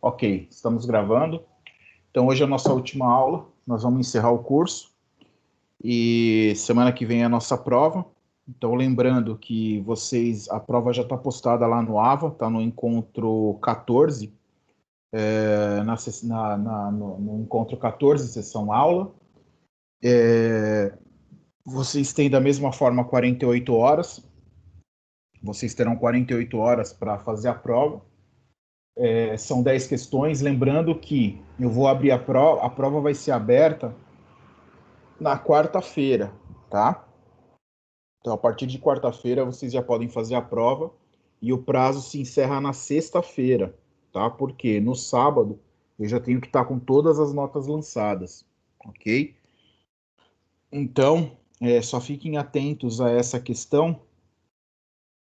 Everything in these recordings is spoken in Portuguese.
Ok, estamos gravando. Então, hoje é a nossa última aula. Nós vamos encerrar o curso. E semana que vem é a nossa prova. Então, lembrando que a prova já está postada lá no AVA, está no encontro 14, no encontro 14, sessão aula. Vocês têm da mesma forma 48 horas. Vocês terão 48 horas para fazer a prova. São 10 questões. Lembrando que eu vou abrir a prova vai ser aberta na quarta-feira, tá? Então, a partir de quarta-feira, vocês já podem fazer a prova e o prazo se encerra na sexta-feira, tá? Porque no sábado eu já tenho que estar com todas as notas lançadas, ok? Então, só fiquem atentos a essa questão,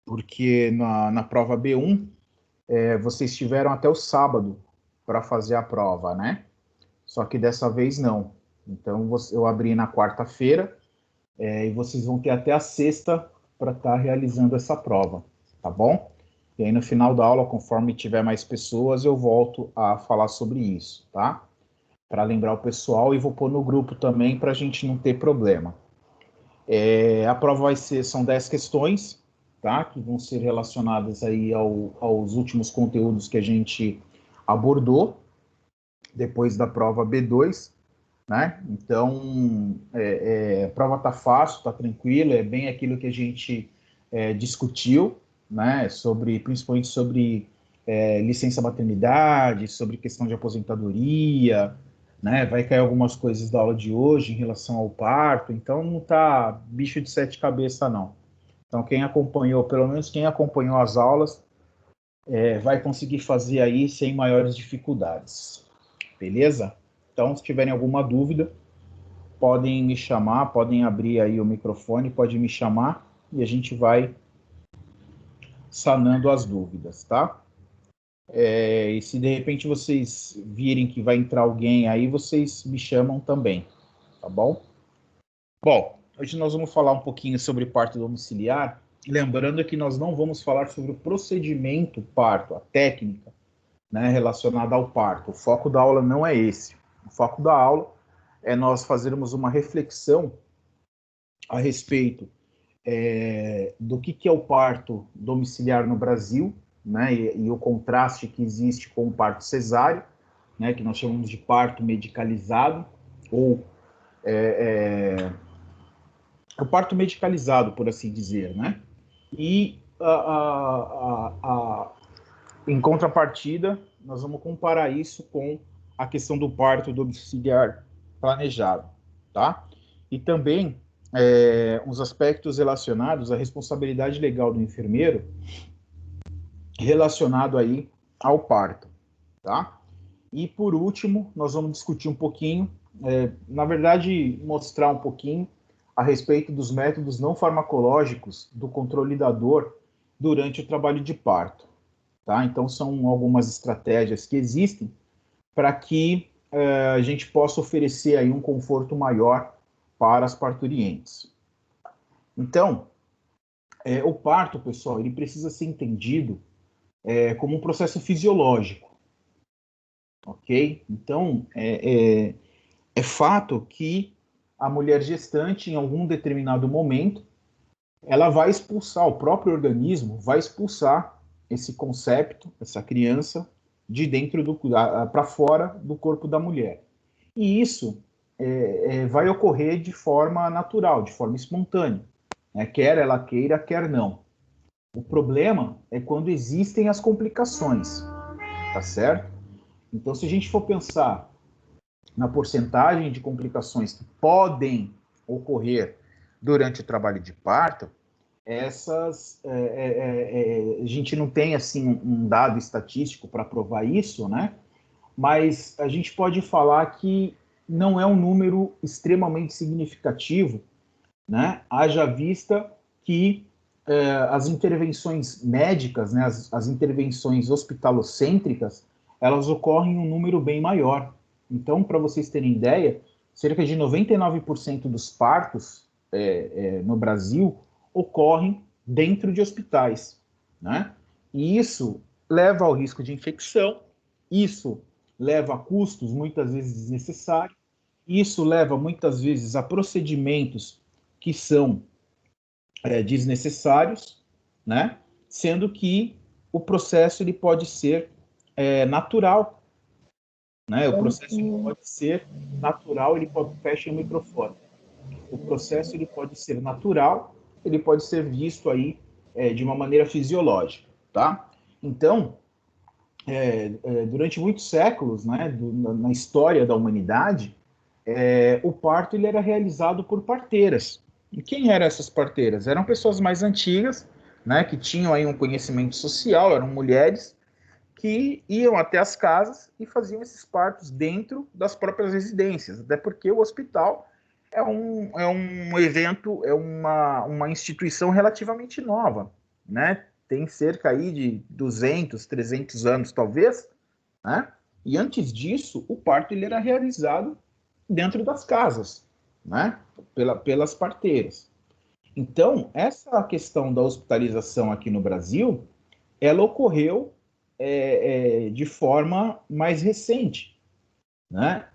porque na prova B1, vocês tiveram até o sábado para fazer a prova, né? Só que dessa vez não. Então, eu abri na quarta-feira, e vocês vão ter até a sexta para estar realizando essa prova, tá bom? E aí no final da aula, conforme tiver mais pessoas, eu volto a falar sobre isso, tá? Para lembrar o pessoal e vou pôr no grupo também para a gente não ter problema. A prova são 10 questões, tá? Que vão ser relacionadas aí aos últimos conteúdos que a gente abordou depois da prova B2, né? Então, a prova está fácil, está tranquila, é bem aquilo que a gente discutiu, né? Principalmente sobre licença maternidade, sobre questão de aposentadoria, né? Vai cair algumas coisas da aula de hoje em relação ao parto, então não tá bicho de sete cabeças, não. Então, quem acompanhou, pelo menos quem acompanhou as aulas, vai conseguir fazer aí sem maiores dificuldades. Beleza? Então, se tiverem alguma dúvida, podem me chamar, podem abrir aí o microfone, pode me chamar e a gente vai sanando as dúvidas, tá? E se de repente vocês virem que vai entrar alguém aí, vocês me chamam também, tá bom? Bom, hoje nós vamos falar um pouquinho sobre parto domiciliar, lembrando que nós não vamos falar sobre o procedimento parto, a técnica, né, relacionada ao parto. O foco da aula não é esse. O foco da aula é nós fazermos uma reflexão a respeito do que é o parto domiciliar no Brasil, né, e o contraste que existe com o parto cesáreo, né, que nós chamamos de parto medicalizado, ou o parto medicalizado, por assim dizer, né? E em contrapartida, nós vamos comparar isso com a questão do parto domiciliar planejado, tá? E também os aspectos relacionados à responsabilidade legal do enfermeiro relacionado aí ao parto, tá? E por último, nós vamos discutir um pouquinho, na verdade, mostrar um pouquinho a respeito dos métodos não farmacológicos do controle da dor durante o trabalho de parto, tá? Então, são algumas estratégias que existem para que a gente possa oferecer aí um conforto maior para as parturientes. Então, o parto, pessoal, ele precisa ser entendido como um processo fisiológico, ok? Então, é fato que a mulher gestante, em algum determinado momento, ela vai expulsar, o próprio organismo vai expulsar esse concepto, essa criança, de dentro para fora do corpo da mulher. E isso vai ocorrer de forma natural, de forma espontânea, né? Quer ela queira, quer não. O problema é quando existem as complicações, tá certo? Então, se a gente for pensar na porcentagem de complicações que podem ocorrer durante o trabalho de parto, a gente não tem assim um dado estatístico para provar isso, né? Mas a gente pode falar que não é um número extremamente significativo, né? Haja vista que as intervenções médicas, né, as intervenções hospitalocêntricas, elas ocorrem em um número bem maior. Então, para vocês terem ideia, cerca de 99% dos partos no Brasil ocorrem dentro de hospitais, né? E isso leva ao risco de infecção Isso leva a custos muitas vezes desnecessários, isso leva muitas vezes a procedimentos que são desnecessários, né? Sendo que o processo ele pode ser natural, né? O processo ele pode ser natural, ele pode fecha o microfone. O processo ele pode ser natural, ele pode ser visto aí de uma maneira fisiológica, tá? Então, durante muitos séculos, né, na história da humanidade, o parto ele era realizado por parteiras. E quem eram essas parteiras? Eram pessoas mais antigas, né, que tinham aí um conhecimento social, eram mulheres que iam até as casas e faziam esses partos dentro das próprias residências, até porque o hospital é um evento, é uma instituição relativamente nova, né? Tem cerca aí de 200, 300 anos, talvez, né? E antes disso, o parto ele era realizado dentro das casas, né? Pelas parteiras. Então, essa questão da hospitalização aqui no Brasil, ela ocorreu de forma mais recente, né?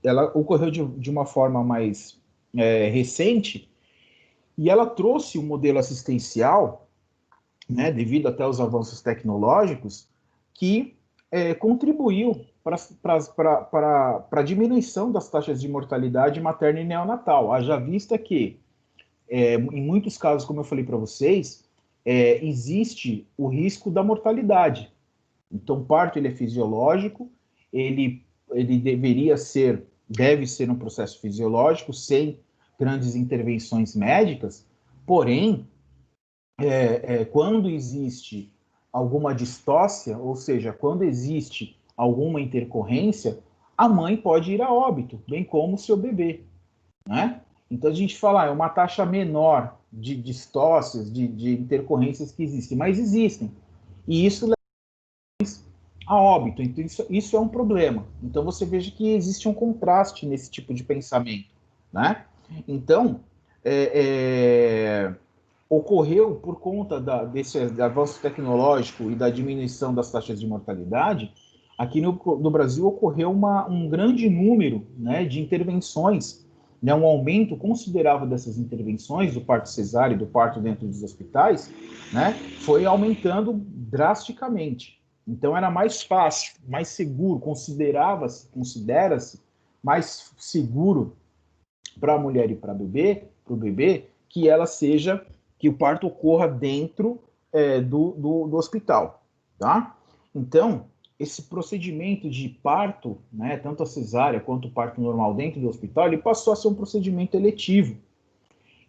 Ela ocorreu de uma forma mais recente e ela trouxe um modelo assistencial, né, devido até aos avanços tecnológicos, que contribuiu para a diminuição das taxas de mortalidade materna e neonatal. Haja vista que, em muitos casos, como eu falei para vocês, existe o risco da mortalidade. Então, o parto ele é fisiológico, ele deve ser um processo fisiológico, sem grandes intervenções médicas, porém, quando existe alguma distócia, ou seja, quando existe alguma intercorrência, a mãe pode ir a óbito, bem como o seu bebê, né? Então a gente fala, é uma taxa menor de distócias, de intercorrências que existem, mas existem. E isso leva a óbito. Então isso é um problema. Então você veja que existe um contraste nesse tipo de pensamento, né? Então, ocorreu por conta desse avanço tecnológico e da diminuição das taxas de mortalidade, aqui no Brasil ocorreu um grande número, né, de intervenções, né, um aumento considerável dessas intervenções, do parto cesáreo e do parto dentro dos hospitais, né, foi aumentando drasticamente. Então era mais fácil, mais seguro, considera-se mais seguro para a mulher e para o bebê, que o parto ocorra dentro do hospital, tá? Então, esse procedimento de parto, né, tanto a cesárea quanto o parto normal dentro do hospital, ele passou a ser um procedimento eletivo.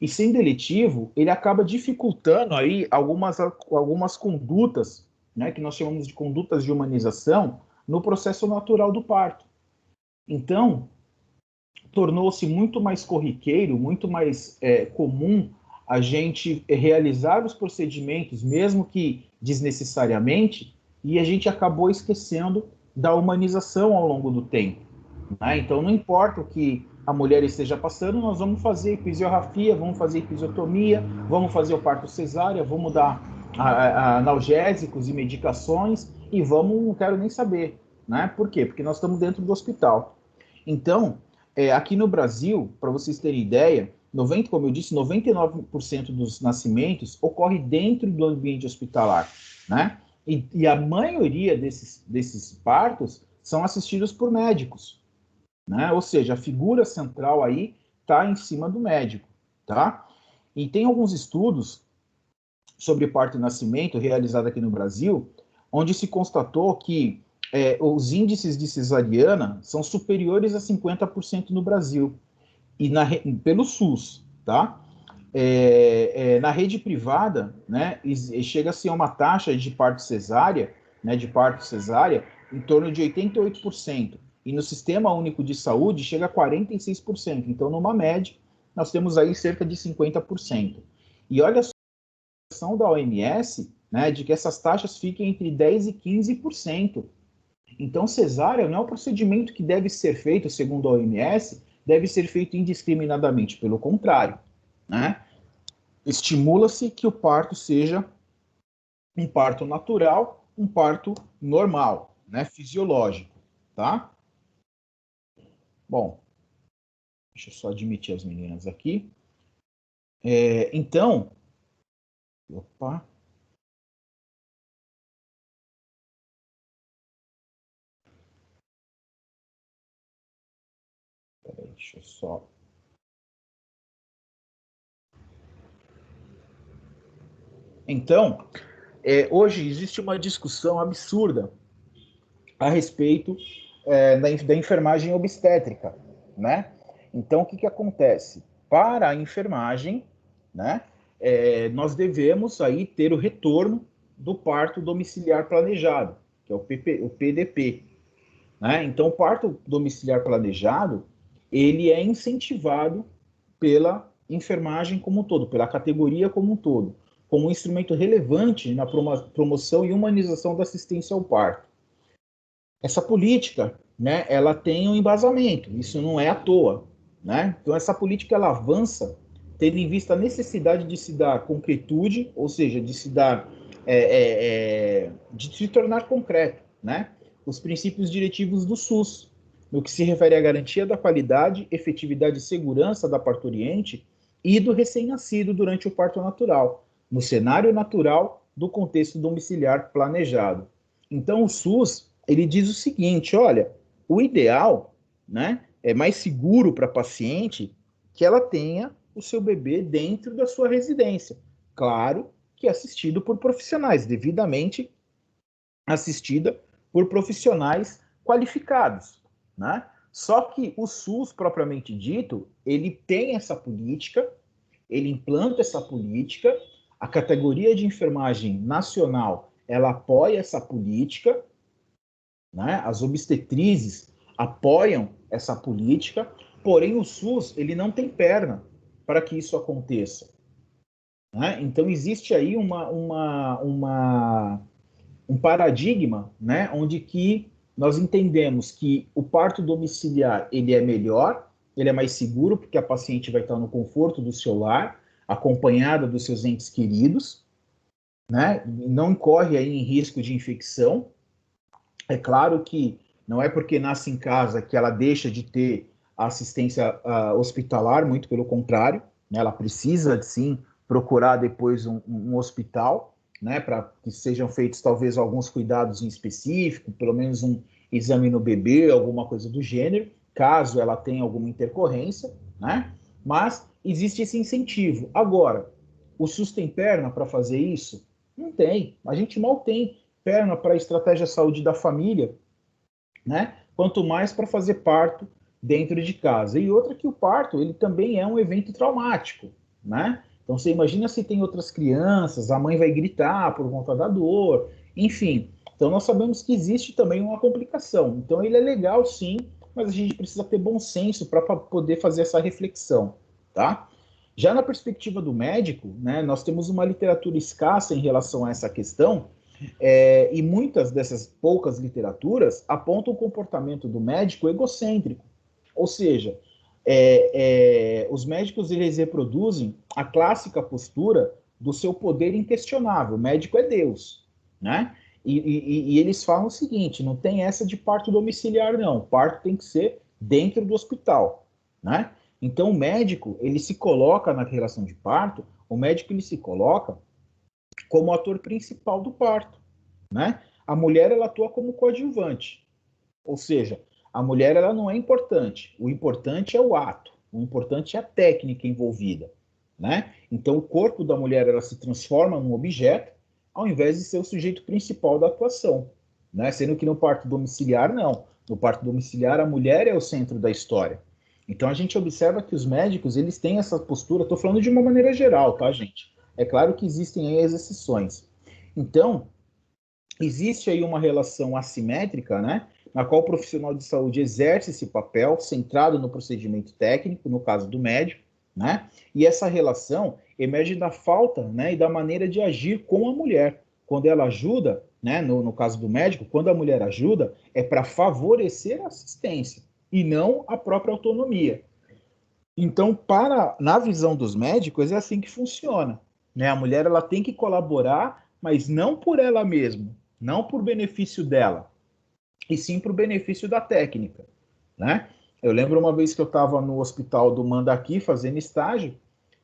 E sendo eletivo, ele acaba dificultando aí algumas condutas, né, que nós chamamos de condutas de humanização, no processo natural do parto. Então, tornou-se muito mais corriqueiro, muito mais comum a gente realizar os procedimentos, mesmo que desnecessariamente, e a gente acabou esquecendo da humanização ao longo do tempo, né? Então, não importa o que a mulher esteja passando, nós vamos fazer episio-rafia, vamos fazer episiotomia, vamos fazer o parto cesárea, vamos dar analgésicos e medicações, e vamos, não quero nem saber, né? Por quê? Porque nós estamos dentro do hospital. Então, aqui no Brasil, para vocês terem ideia, como eu disse, 99% dos nascimentos ocorre dentro do ambiente hospitalar, né? E a maioria desses partos são assistidos por médicos, né? Ou seja, a figura central aí está em cima do médico, tá? E tem alguns estudos sobre parto e nascimento realizados aqui no Brasil, onde se constatou que os índices de cesariana são superiores a 50% no Brasil, e pelo SUS, tá? Na rede privada, né, chega a ser uma taxa de parto cesárea, né, em torno de 88%, e no Sistema Único de Saúde chega a 46%. Então, numa média, nós temos aí cerca de 50%. E olha só a ação da OMS, né, de que essas taxas fiquem entre 10% e 15%. Então, cesárea não é um procedimento que deve ser feito, segundo a OMS, deve ser feito indiscriminadamente. Pelo contrário, né? Estimula-se que o parto seja um parto natural, um parto normal, né, fisiológico, tá? Bom, deixa eu só admitir as meninas aqui. Então, opa. Peraí, deixa eu só. Então, hoje existe uma discussão absurda a respeito da enfermagem obstétrica, né? Então, o que, que acontece? Para a enfermagem, né, nós devemos aí ter o retorno do parto domiciliar planejado, que é o PDP, né? Então, o parto domiciliar planejado, ele é incentivado pela enfermagem como um todo, pela categoria como um todo, como um instrumento relevante na promoção e humanização da assistência ao parto. Essa política, né, ela tem um embasamento, isso não é à toa, né? Então essa política ela avança tendo em vista a necessidade de se dar concretude, ou seja, de se dar, de se tornar concreto, né? Os princípios diretivos do SUS, no que se refere à garantia da qualidade, efetividade e segurança da parturiente e do recém-nascido durante o parto natural, no cenário natural do contexto domiciliar planejado. Então o SUS ele diz o seguinte: olha, o ideal, né, é mais seguro para a paciente que ela tenha o seu bebê dentro da sua residência. Claro que assistido por profissionais, devidamente assistida por profissionais qualificados, né? Só que o SUS, propriamente dito, ele tem essa política, ele implanta essa política, a categoria de enfermagem nacional, ela apoia essa política, né? As obstetrizes apoiam essa política, porém o SUS ele não tem perna para que isso aconteça, né? Então existe aí um paradigma, né, onde que nós entendemos que o parto domiciliar ele é melhor, ele é mais seguro porque a paciente vai estar no conforto do seu lar, acompanhada dos seus entes queridos, né? Não incorre aí em risco de infecção. É claro que não é porque nasce em casa que ela deixa de ter assistência hospitalar, muito pelo contrário, né? Ela precisa, sim, procurar depois um hospital, né? Para que sejam feitos talvez alguns cuidados em específico, pelo menos um exame no bebê, alguma coisa do gênero, caso ela tenha alguma intercorrência, né? Mas existe esse incentivo. Agora, o SUS tem perna para fazer isso? Não tem. A gente mal tem perna para a estratégia saúde da família, né? Quanto mais para fazer parto dentro de casa. E outra que o parto, ele também é um evento traumático, né? Então você imagina se tem outras crianças, a mãe vai gritar por conta da dor, enfim. Então nós sabemos que existe também uma complicação. Então ele é legal sim, mas a gente precisa ter bom senso para poder fazer essa reflexão, tá? Já na perspectiva do médico, né, nós temos uma literatura escassa em relação a essa questão, e muitas dessas poucas literaturas apontam o comportamento do médico egocêntrico. Ou seja, os médicos eles reproduzem a clássica postura do seu poder inquestionável. O médico é Deus, né? E eles falam o seguinte: não tem essa de parto domiciliar, não. O parto tem que ser dentro do hospital, né? Então, o médico ele se coloca na relação de parto. O médico ele se coloca como ator principal do parto, né? A mulher ela atua como coadjuvante, ou seja, a mulher ela não é importante. O importante é o ato, o importante é a técnica envolvida, né? Então o corpo da mulher ela se transforma num objeto, ao invés de ser o sujeito principal da atuação, né? Sendo que no parto domiciliar não. No parto domiciliar a mulher é o centro da história. Então a gente observa que os médicos eles têm essa postura. Estou falando de uma maneira geral, tá, gente? É claro que existem aí as exceções. Então, existe aí uma relação assimétrica, né, na qual o profissional de saúde exerce esse papel centrado no procedimento técnico, no caso do médico, né, e essa relação emerge da falta, né, e da maneira de agir com a mulher. Quando ela ajuda, né, no caso do médico, quando a mulher ajuda, é para favorecer a assistência e não a própria autonomia. Então, na visão dos médicos, é assim que funciona, né? A mulher ela tem que colaborar, mas não por ela mesma, não por benefício dela, e sim para o benefício da técnica, né? Eu lembro uma vez que eu estava no hospital do Mandaki fazendo estágio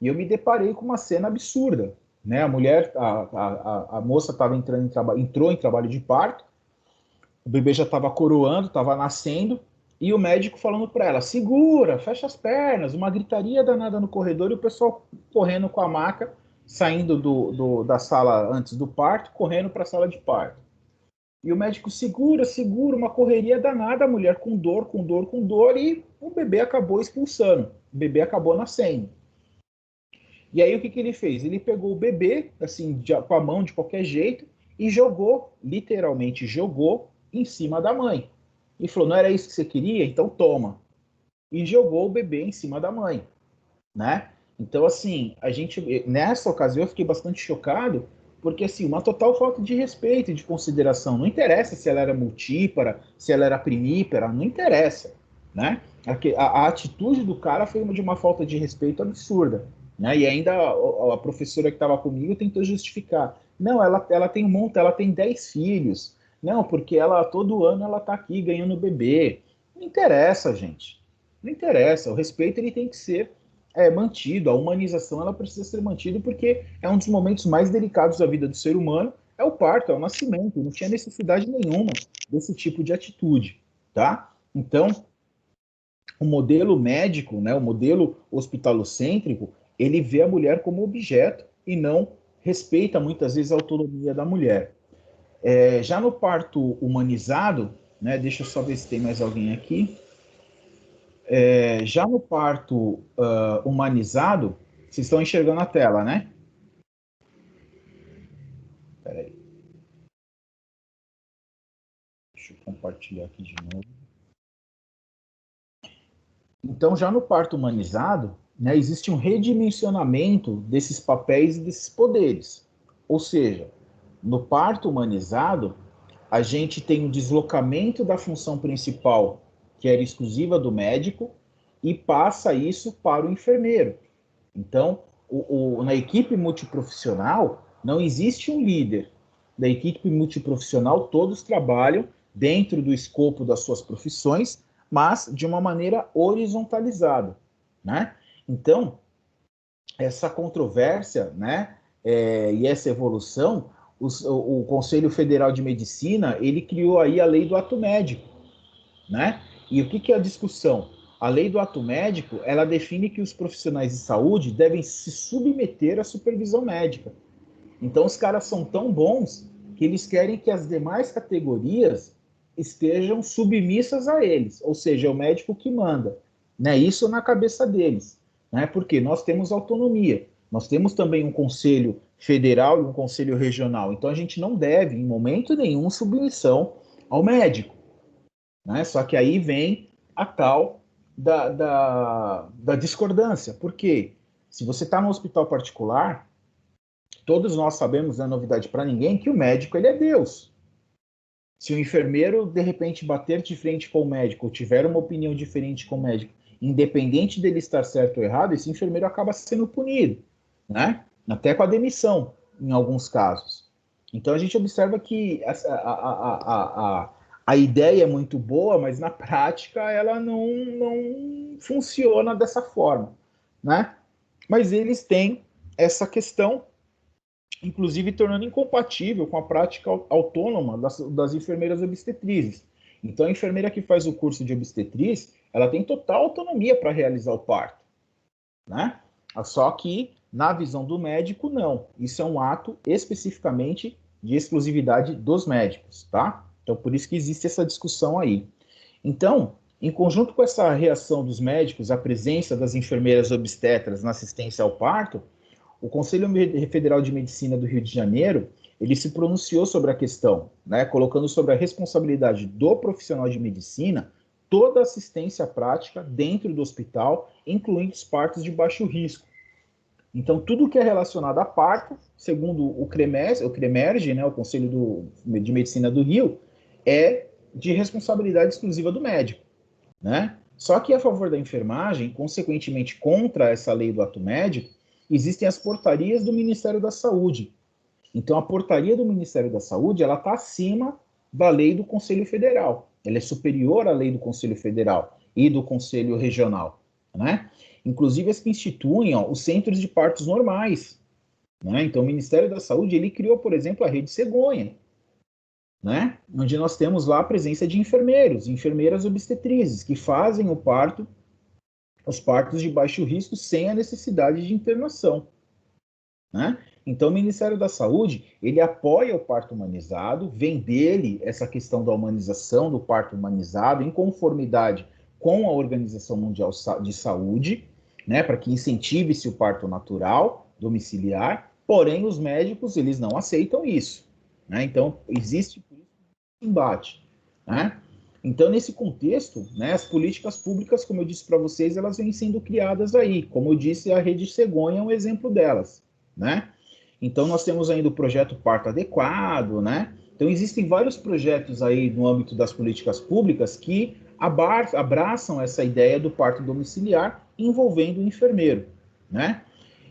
e eu me deparei com uma cena absurda, né? A mulher, a moça estava entrou em trabalho de parto, o bebê já estava coroando, estava nascendo, e o médico falando para ela: segura, fecha as pernas, uma gritaria danada no corredor e o pessoal correndo com a maca, saindo da sala antes do parto, correndo para a sala de parto. E o médico segura, segura, uma correria danada, a mulher com dor, com dor, com dor, e o bebê acabou expulsando, o bebê acabou nascendo. E aí o que ele fez? Ele pegou o bebê, assim, com a mão de qualquer jeito, e jogou, literalmente jogou, em cima da mãe. E falou: não era isso que você queria? Então toma. E jogou o bebê em cima da mãe, né? Então, assim, nessa ocasião eu fiquei bastante chocado, porque, assim, uma total falta de respeito e de consideração. Não interessa se ela era multípara, se ela era primípara, não interessa, né? A atitude do cara foi de uma falta de respeito absurda, né? E ainda a professora que estava comigo tentou justificar. Não, ela tem um monte, ela tem 10 filhos. Não, porque ela todo ano ela tá aqui ganhando bebê. Não interessa, gente. Não interessa. O respeito ele tem que ser mantido, a humanização ela precisa ser mantida porque é um dos momentos mais delicados da vida do ser humano, é o parto, é o nascimento, não tinha necessidade nenhuma desse tipo de atitude, tá? Então, o modelo médico, né, o modelo hospitalocêntrico, ele vê a mulher como objeto e não respeita muitas vezes a autonomia da mulher. Já no parto humanizado, né, deixa eu só ver se tem mais alguém aqui. Já no parto humanizado, vocês estão enxergando a tela, né? Peraí, deixa eu compartilhar aqui de novo. Então, já no parto humanizado, né, existe um redimensionamento desses papéis e desses poderes. Ou seja, no parto humanizado, a gente tem um deslocamento da função principal, que era exclusiva do médico, e passa isso para o enfermeiro. Então, na equipe multiprofissional, não existe um líder. Da equipe multiprofissional, todos trabalham dentro do escopo das suas profissões, mas de uma maneira horizontalizada, né? Então, essa controvérsia, né, e essa evolução, o Conselho Federal de Medicina, ele criou aí a lei do ato médico, né? E o que é a discussão? A lei do ato médico, ela define que os profissionais de saúde devem se submeter à supervisão médica. Então, os caras são tão bons que eles querem que as demais categorias estejam submissas a eles, ou seja, é o médico que manda, né? Isso na cabeça deles, né? Porque nós temos autonomia, nós temos também um conselho federal e um conselho regional, então a gente não deve, em momento nenhum, submissão ao médico, né? Só que aí vem a tal da discordância. Por quê? Se você está no hospital particular, todos nós sabemos, não é novidade para ninguém, que o médico ele é Deus. Se o enfermeiro, de repente, bater de frente com o médico, ou tiver uma opinião diferente com o médico, independente dele estar certo ou errado, esse enfermeiro acaba sendo punido, né? Até com a demissão, em alguns casos. Então a gente observa que a ideia é muito boa, mas na prática ela não funciona dessa forma, né? Mas eles têm essa questão, inclusive tornando incompatível com a prática autônoma das enfermeiras obstetrizes. Então, a enfermeira que faz o curso de obstetriz, ela tem total autonomia para realizar o parto, né? Só que, na visão do médico, não. Isso é um ato especificamente de exclusividade dos médicos, tá? Então, por isso que existe essa discussão aí. Então, em conjunto com essa reação dos médicos à presença das enfermeiras obstetras na assistência ao parto, o Conselho Federal de Medicina do Rio de Janeiro, ele se pronunciou sobre a questão, né, colocando sobre a responsabilidade do profissional de medicina toda a assistência prática dentro do hospital, incluindo os partos de baixo risco. Então, tudo que é relacionado a parto, segundo o CREMERGE, né, o Conselho de Medicina do Rio, é de responsabilidade exclusiva do médico, né? Só que a favor da enfermagem, consequentemente contra essa lei do ato médico, existem as portarias do Ministério da Saúde. Então, a portaria do Ministério da Saúde, ela está acima da lei do Conselho Federal. ela é superior à lei do Conselho Federal e do Conselho Regional, né? Inclusive as que instituem, ó, os centros de partos normais, né? Então o Ministério da Saúde, ele criou, por exemplo, a Rede Cegonha, né? Onde nós temos lá a presença de enfermeiros, enfermeiras obstetrizes, que fazem os partos de baixo risco sem a necessidade de internação, né? Então, o Ministério da Saúde, ele apoia o parto humanizado, vem dele essa questão da humanização do parto humanizado, em conformidade com a Organização Mundial de Saúde, né, para que incentive-se o parto natural, domiciliar, porém, os médicos, eles não aceitam isso, né? Então, existe um embate, né? Então, nesse contexto, né, as políticas públicas, como eu disse para vocês, elas vêm sendo criadas aí. Como eu disse, a Rede Cegonha é um exemplo delas, né? Então, nós temos ainda o projeto Parto Adequado, né? Então, existem vários projetos aí no âmbito das políticas públicas que abraçam essa ideia do parto domiciliar envolvendo o enfermeiro, né?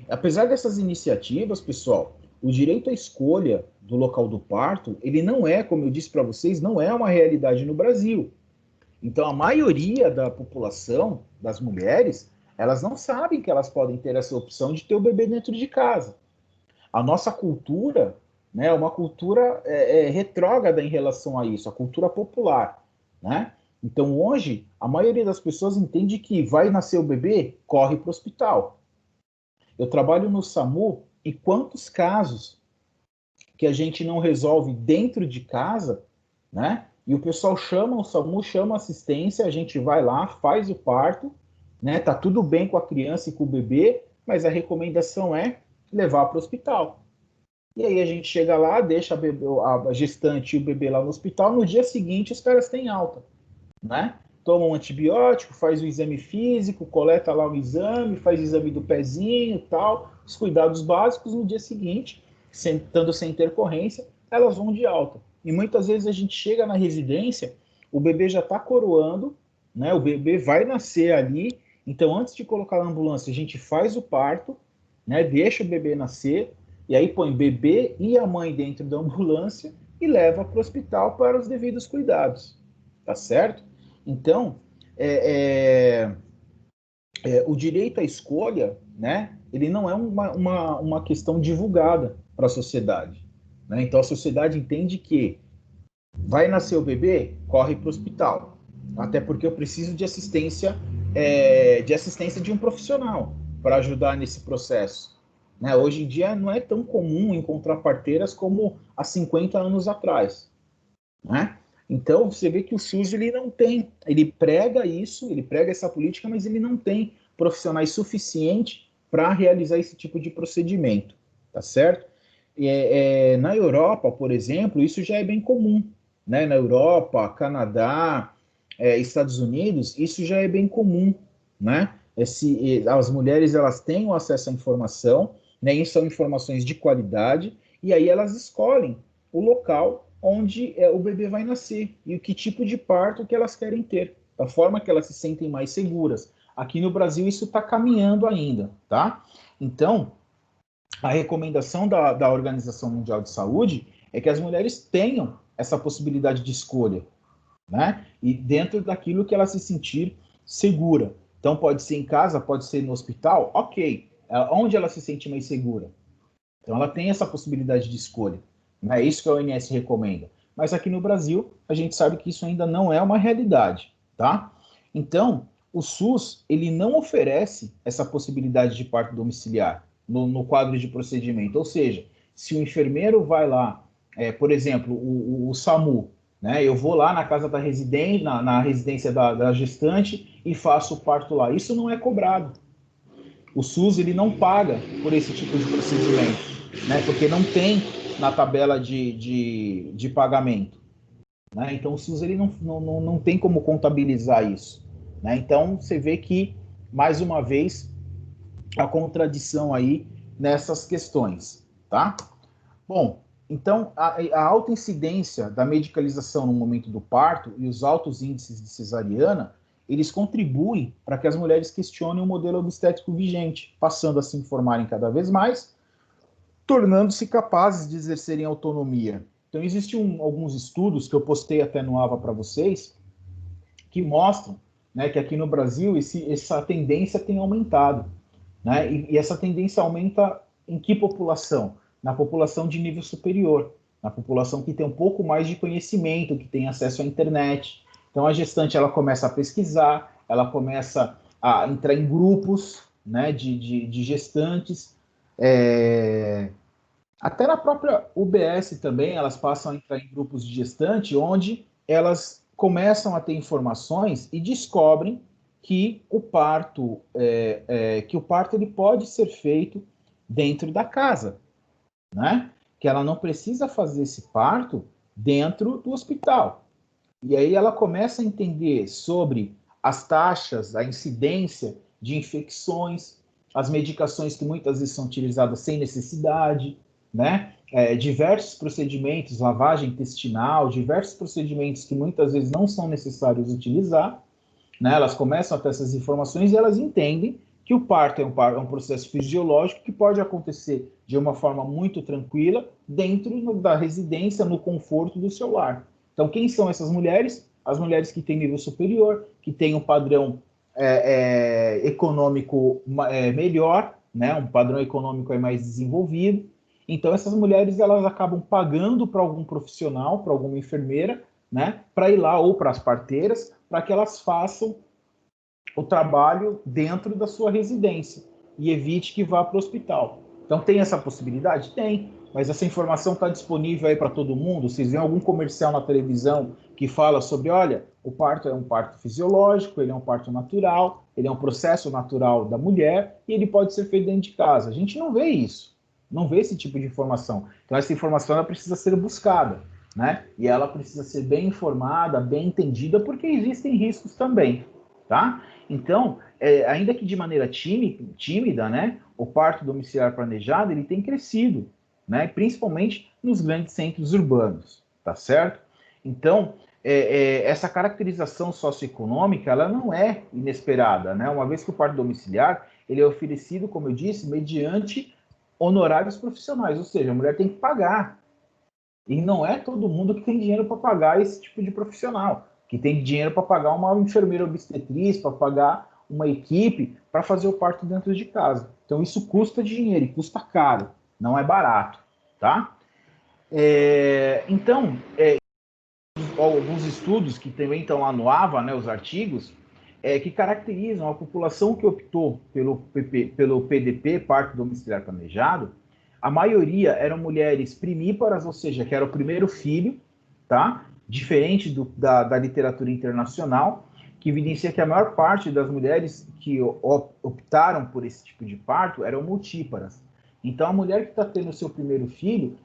Apesar dessas iniciativas, pessoal, o direito à escolha do local do parto, ele não é, como eu disse para vocês, não é uma realidade no Brasil. Então, a maioria da população, das mulheres, elas não sabem que elas podem ter essa opção de ter o bebê dentro de casa. A nossa cultura, né, é uma cultura retrógrada em relação a isso, a cultura popular, né? Então, hoje, a maioria das pessoas entende que vai nascer o bebê, corre para o hospital. Eu trabalho no SAMU e quantos casos que a gente não resolve dentro de casa, né? E o pessoal chama o SAMU, chama a assistência, a gente vai lá, faz o parto, né? Tá tudo bem com a criança e com o bebê, mas a recomendação é levar para o hospital. E aí a gente chega lá, deixa a gestante e o bebê lá no hospital, no dia seguinte os caras têm alta, né? Toma um antibiótico, faz o exame físico, coleta lá o exame, faz o exame do pezinho e tal, os cuidados básicos, no dia seguinte, estando sem intercorrência, elas vão de alta. E muitas vezes a gente chega na residência, o bebê já está coroando, né? O bebê vai nascer ali, então antes de colocar na ambulância, a gente faz o parto, né? Deixa o bebê nascer, e aí põe bebê e a mãe dentro da ambulância e leva para o hospital para os devidos cuidados, tá certo? Então, o direito à escolha, né, ele não é uma questão divulgada para a sociedade, né? Então, a sociedade entende que vai nascer o bebê, corre para o hospital, até porque eu preciso de assistência de um profissional para ajudar nesse processo, né? Hoje em dia não é tão comum encontrar parteiras como há 50 anos atrás, né? Então, você vê que o SUS ele não tem, ele prega isso, ele prega essa política, mas ele não tem profissionais suficientes para realizar esse tipo de procedimento, tá certo? Na Europa, por exemplo, isso já é bem comum, né? Na Europa, Canadá, Estados Unidos, isso já é bem comum, né? As mulheres elas têm o acesso à informação, né? E são informações de qualidade, e aí elas escolhem o local onde o bebê vai nascer e o que tipo de parto que elas querem ter, da forma que elas se sentem mais seguras. Aqui no Brasil isso está caminhando ainda, tá? Então, a recomendação da Organização Mundial de Saúde é que as mulheres tenham essa possibilidade de escolha, né? E dentro daquilo que ela se sentir segura. Então, pode ser em casa, pode ser no hospital, ok. Onde ela se sente mais segura? Então, ela tem essa possibilidade de escolha. Não é isso que a OMS recomenda. Mas aqui no Brasil, a gente sabe que isso ainda não é uma realidade, tá? Então, o SUS, ele não oferece essa possibilidade de parto domiciliar no quadro de procedimento. Ou seja, se o enfermeiro vai lá, por exemplo, o SAMU, né? Eu vou lá na casa da residente, na residência da gestante e faço o parto lá. Isso não é cobrado. O SUS ele não paga por esse tipo de procedimento, né? Porque não tem na tabela de pagamento, né? Então o SUS ele não tem como contabilizar isso, né? Então você vê que, mais uma vez, a contradição aí nessas questões, tá? Bom, então a alta incidência da medicalização no momento do parto e os altos índices de cesariana, eles contribuem para que as mulheres questionem o modelo obstétrico vigente, passando a se informarem cada vez mais, tornando-se capazes de exercerem autonomia. Então, existem alguns estudos que eu postei até no AVA para vocês, que mostram, né, que aqui no Brasil essa tendência tem aumentado, né? E essa tendência aumenta em que população? Na população de nível superior, na população que tem um pouco mais de conhecimento, que tem acesso à internet. Então a gestante ela começa a pesquisar, ela começa a entrar em grupos, né, de gestantes. Até na própria UBS também, elas passam a entrar em grupos de gestante, onde elas começam a ter informações e descobrem que o parto, ele pode ser feito dentro da casa, né? Que ela não precisa fazer esse parto dentro do hospital. E aí ela começa a entender sobre as taxas, a incidência de infecções, as medicações que muitas vezes são utilizadas sem necessidade, né? Diversos procedimentos, lavagem intestinal, diversos procedimentos que muitas vezes não são necessários utilizar, né? Elas começam a ter essas informações e elas entendem que o parto é um processo fisiológico que pode acontecer de uma forma muito tranquila dentro da residência, no conforto do seu lar. Então, quem são essas mulheres? As mulheres que têm nível superior, que têm um padrão econômico melhor, né? Um padrão econômico mais desenvolvido. Então, essas mulheres elas acabam pagando para algum profissional, para alguma enfermeira, né? Para ir lá, ou para as parteiras, para que elas façam o trabalho dentro da sua residência e evite que vá para o hospital. Então, tem essa possibilidade? Tem, mas essa informação está disponível aí para todo mundo? Vocês veem algum comercial na televisão que fala sobre, olha, o parto é um parto fisiológico, ele é um parto natural, ele é um processo natural da mulher e ele pode ser feito dentro de casa. A gente não vê isso, não vê esse tipo de informação. Então, essa informação ela precisa ser buscada, né? E ela precisa ser bem informada, bem entendida, porque existem riscos também, tá? Então, ainda que de maneira tímida, né, o parto domiciliar planejado ele tem crescido, né, principalmente nos grandes centros urbanos, tá certo? Então, essa caracterização socioeconômica ela não é inesperada, né? Uma vez que o parto domiciliar ele é oferecido, como eu disse, mediante honorários profissionais, ou seja, a mulher tem que pagar. E não é todo mundo que tem dinheiro para pagar esse tipo de profissional, que tem dinheiro para pagar uma enfermeira obstetriz, para pagar uma equipe para fazer o parto dentro de casa. Então isso custa dinheiro e custa caro, não é barato, tá? Então, alguns estudos que também estão lá no AVA, né, os artigos, que caracterizam a população que optou pelo PDP, parto domiciliar planejado, a maioria eram mulheres primíparas, ou seja, que era o primeiro filho, tá? Diferente da literatura internacional, que evidencia que a maior parte das mulheres que optaram por esse tipo de parto eram multíparas. Então, a mulher que está tendo o seu primeiro filho,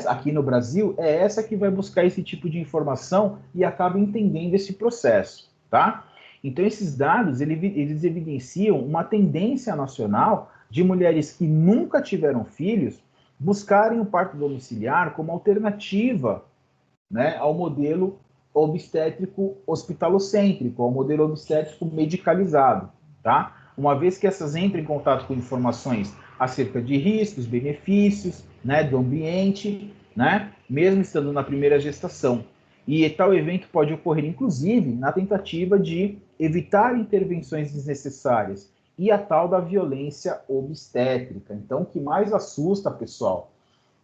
aqui no Brasil, é essa que vai buscar esse tipo de informação e acaba entendendo esse processo, tá? Então, esses dados, eles evidenciam uma tendência nacional de mulheres que nunca tiveram filhos buscarem o parto domiciliar como alternativa, né, ao modelo obstétrico hospitalocêntrico, ao modelo obstétrico medicalizado, tá? Uma vez que essas entram em contato com informações acerca de riscos, benefícios, né, do ambiente, né, mesmo estando na primeira gestação. E tal evento pode ocorrer, inclusive, na tentativa de evitar intervenções desnecessárias e a tal da violência obstétrica. Então, o que mais assusta, pessoal,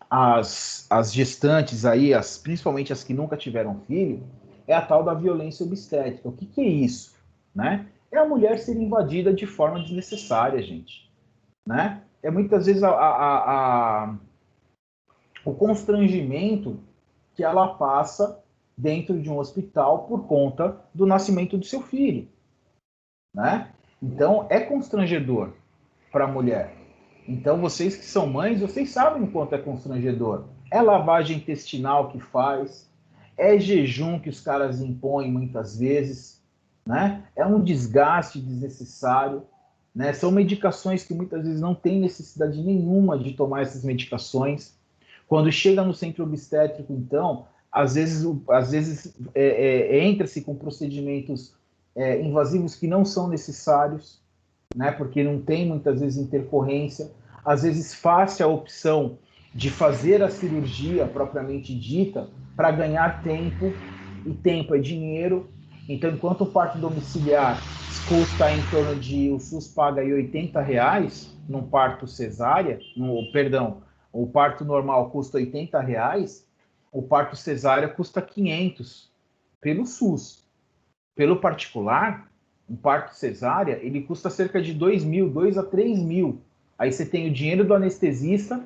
as gestantes aí, principalmente as que nunca tiveram filho, é a tal da violência obstétrica. O que é isso? Né? É a mulher ser invadida de forma desnecessária, gente. Né? É muitas vezes o constrangimento que ela passa dentro de um hospital por conta do nascimento do seu filho. Né? Então, é constrangedor para a mulher. Então, vocês que são mães, vocês sabem o quanto é constrangedor. É lavagem intestinal que faz, é jejum que os caras impõem muitas vezes, né? É um desgaste desnecessário, né? São medicações que muitas vezes não tem necessidade nenhuma de tomar essas medicações. Quando chega no centro obstétrico, então, às vezes entra-se com procedimentos invasivos que não são necessários, né, porque não tem muitas vezes intercorrência, às vezes faz a opção de fazer a cirurgia propriamente dita para ganhar tempo, e tempo é dinheiro, Então, enquanto o parto domiciliar custa em torno de, o SUS paga aí R$ 80 num parto cesárea, perdão, o parto normal custa R$ 80, o parto cesárea custa 500 pelo SUS. Pelo particular, um parto cesárea, ele custa cerca de 2 mil, 2 a 3 mil. Aí você tem o dinheiro do anestesista,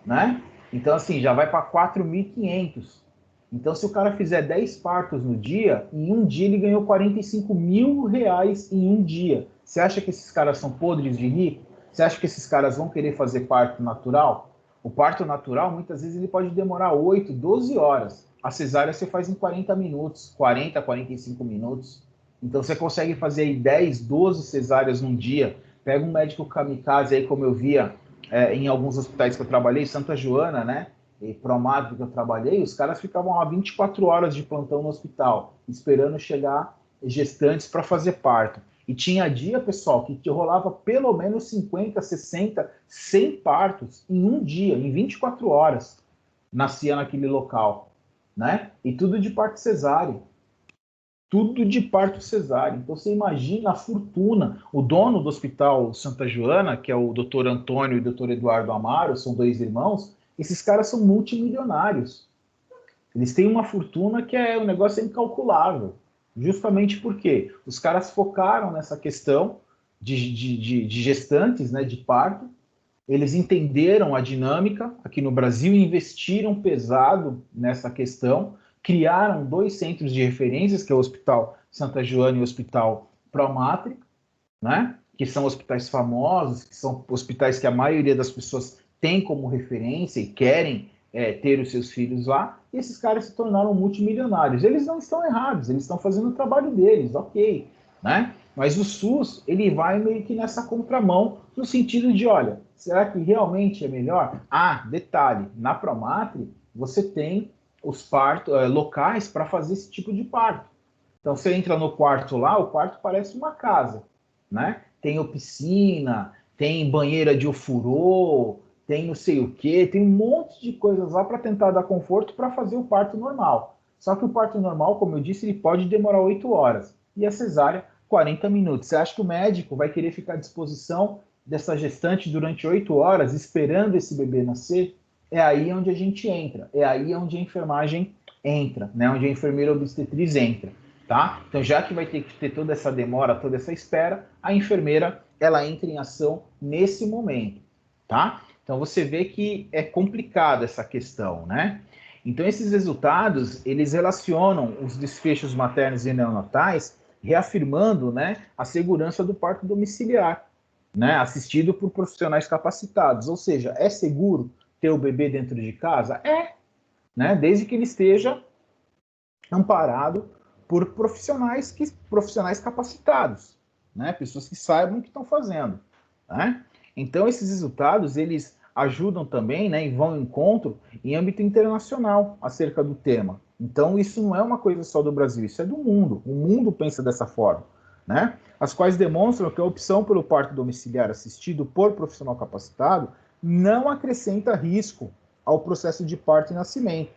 né? Então, assim, já vai para 4.500. Então, se o cara fizer 10 partos no dia, em um dia ele ganhou R$ 45.000 em um dia. Você acha que esses caras são podres de rico? Você acha que esses caras vão querer fazer parto natural? O parto natural, muitas vezes, ele pode demorar 8, 12 horas. A cesárea você faz em 40 minutos, 40, 45 minutos. Então, você consegue fazer aí 10, 12 cesáreas num dia. Pega um médico kamikaze aí, como eu via em alguns hospitais que eu trabalhei, Santa Joana, né? E Promadri que eu trabalhei, os caras ficavam lá 24 horas de plantão no hospital, esperando chegar gestantes para fazer parto. E tinha dia, pessoal, que rolava pelo menos 50, 60, 100 partos em um dia, em 24 horas, nascia naquele local, né? E tudo de parto cesáreo. Tudo de parto cesáreo. Então você imagina a fortuna. O dono do Hospital Santa Joana, que é o Dr. Antônio e o Dr. Eduardo Amaro, são dois irmãos, esses caras são multimilionários. Eles têm uma fortuna que é um negócio incalculável. Justamente porque os caras focaram nessa questão de gestantes, né, de parto. Eles entenderam a dinâmica aqui no Brasil e investiram pesado nessa questão. Criaram dois centros de referências, que é o Hospital Santa Joana e o Hospital Promatri, né? Que são hospitais famosos, que são hospitais que a maioria das pessoas tem como referência e querem ter os seus filhos lá, e esses caras se tornaram multimilionários. Eles não estão errados, eles estão fazendo o trabalho deles, ok, né? Mas o SUS, ele vai meio que nessa contramão, no sentido de, olha, será que realmente é melhor? Ah, detalhe, na Promatri, você tem os partos locais para fazer esse tipo de parto. Então, você entra no quarto lá, o quarto parece uma casa, né? Tem piscina, tem banheira de ofurô, tem não sei o quê, tem um monte de coisas lá para tentar dar conforto para fazer o parto normal. Só que o parto normal, como eu disse, ele pode demorar 8 horas. E a cesárea, 40 minutos. Você acha que o médico vai querer ficar à disposição dessa gestante durante 8 horas, esperando esse bebê nascer? É aí onde a gente entra. É aí onde a enfermagem entra, né? Onde a enfermeira obstetriz entra. Tá? Então, já que vai ter que ter toda essa demora, toda essa espera, a enfermeira ela entra em ação nesse momento, tá? Então, você vê que é complicada essa questão, né? Então, esses resultados, eles relacionam os desfechos maternos e neonatais, reafirmando, né, a segurança do parto domiciliar, né, assistido por profissionais capacitados. Ou seja, é seguro ter o bebê dentro de casa? É, né? Desde que ele esteja amparado por profissionais capacitados, né? Pessoas que saibam o que estão fazendo, né? Então esses resultados eles ajudam também, né, e vão ao encontro em âmbito internacional acerca do tema. Então isso não é uma coisa só do Brasil, isso é do mundo. O mundo pensa dessa forma, né? As quais demonstram que a opção pelo parto domiciliar assistido por profissional capacitado não acrescenta risco ao processo de parto e nascimento,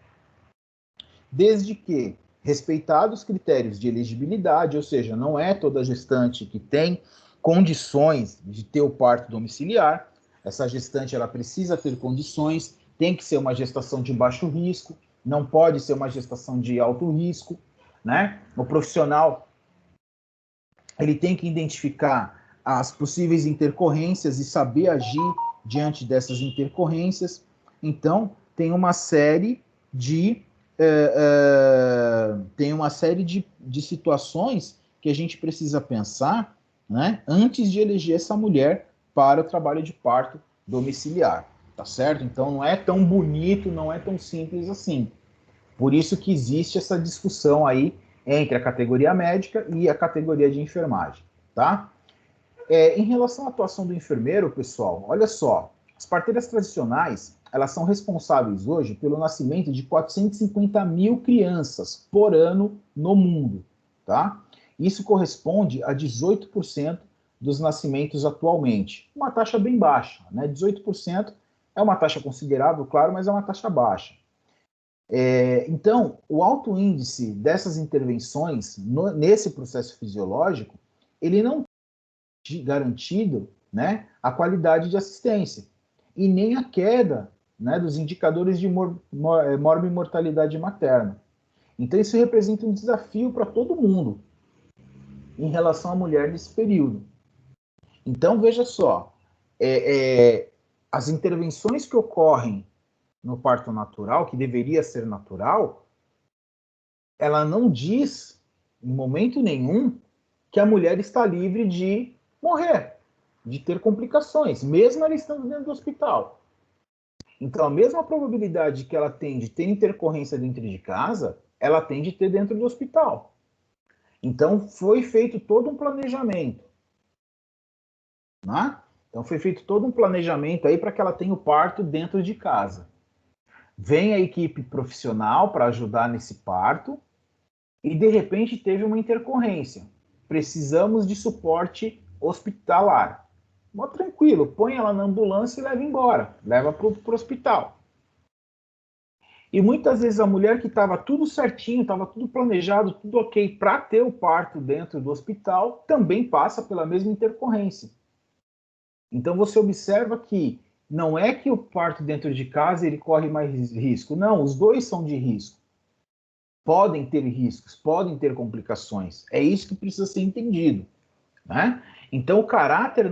desde que respeitados os critérios de elegibilidade, ou seja, não é toda gestante que tem condições de ter o parto domiciliar. Essa gestante ela precisa ter condições, tem que ser uma gestação de baixo risco, não pode ser uma gestação de alto risco, né? O profissional ele tem que identificar as possíveis intercorrências e saber agir diante dessas intercorrências. Então, tem uma série de de situações que a gente precisa pensar, né, antes de eleger essa mulher para o trabalho de parto domiciliar, tá certo? Então não é tão bonito, não é tão simples assim. Por isso que existe essa discussão aí entre a categoria médica e a categoria de enfermagem, tá? Em relação à atuação do enfermeiro, pessoal, olha só, as parteiras tradicionais, elas são responsáveis hoje pelo nascimento de 450 mil crianças por ano no mundo, tá? Isso corresponde a 18% dos nascimentos atualmente. Uma taxa bem baixa, né? 18% é uma taxa considerável, claro, mas é uma taxa baixa. Então, o alto índice dessas intervenções nesse processo fisiológico, ele não tem garantido, né, a qualidade de assistência e nem a queda, né, dos indicadores de morbimortalidade materna. Então, isso representa um desafio para todo mundo em relação à mulher nesse período. Então, veja só, as intervenções que ocorrem no parto natural, que deveria ser natural, ela não diz, em momento nenhum, que a mulher está livre de morrer, de ter complicações, mesmo ela estando dentro do hospital. Então, a mesma probabilidade que ela tem de ter intercorrência dentro de casa, ela tem de ter dentro do hospital. Então, foi feito todo um planejamento, né? Então, foi feito todo um planejamento aí para que ela tenha o parto dentro de casa. Vem a equipe profissional para ajudar nesse parto e, de repente, teve uma intercorrência. Precisamos de suporte hospitalar. Mas tranquilo, põe ela na ambulância e leva embora. Leva para o hospital. E muitas vezes a mulher que estava tudo certinho, estava tudo planejado, tudo ok para ter o parto dentro do hospital, também passa pela mesma intercorrência. Então você observa que não é que o parto dentro de casa ele corre mais risco. Não, os dois são de risco. Podem ter riscos, podem ter complicações. É isso que precisa ser entendido, né? Então, o caráter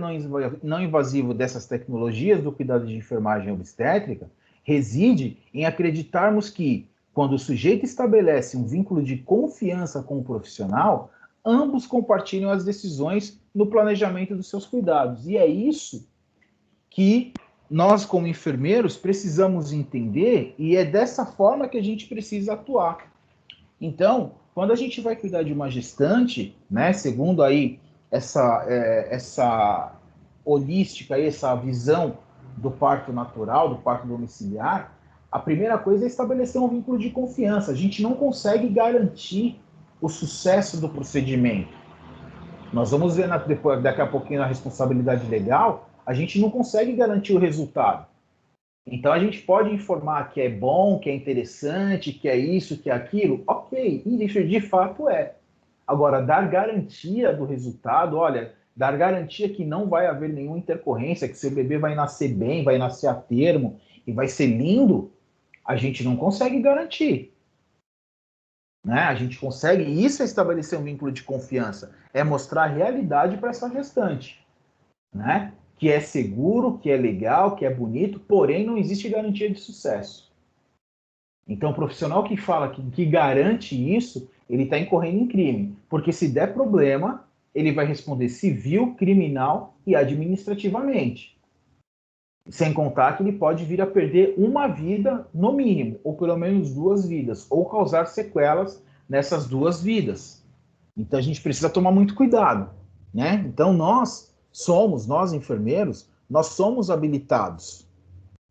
não invasivo dessas tecnologias do cuidado de enfermagem obstétrica reside em acreditarmos que, quando o sujeito estabelece um vínculo de confiança com o profissional, ambos compartilham as decisões no planejamento dos seus cuidados. E é isso que nós, como enfermeiros, precisamos entender, e é dessa forma que a gente precisa atuar. Então, quando a gente vai cuidar de uma gestante, né, segundo aí essa holística, essa visão do parto natural, do parto domiciliar, a primeira coisa é estabelecer um vínculo de confiança. A gente não consegue garantir o sucesso do procedimento. Nós vamos ver daqui a pouquinho na responsabilidade legal, a gente não consegue garantir o resultado. Então a gente pode informar que é bom, que é interessante, que é isso, que é aquilo, ok, e isso de fato é. Agora, dar garantia do resultado, olha, dar garantia que não vai haver nenhuma intercorrência, que seu bebê vai nascer bem, vai nascer a termo e vai ser lindo, a gente não consegue garantir. Né? A gente consegue, isso é estabelecer um vínculo de confiança, é mostrar a realidade para essa gestante, né? Que é seguro, que é legal, que é bonito, porém não existe garantia de sucesso. Então, o profissional que fala que garante isso, ele está incorrendo em crime, porque se der problema, ele vai responder civil, criminal e administrativamente. Sem contar que ele pode vir a perder uma vida, no mínimo, ou pelo menos 2 vidas, ou causar sequelas nessas 2 vidas. Então, a gente precisa tomar muito cuidado, né? Então, nós enfermeiros, nós somos habilitados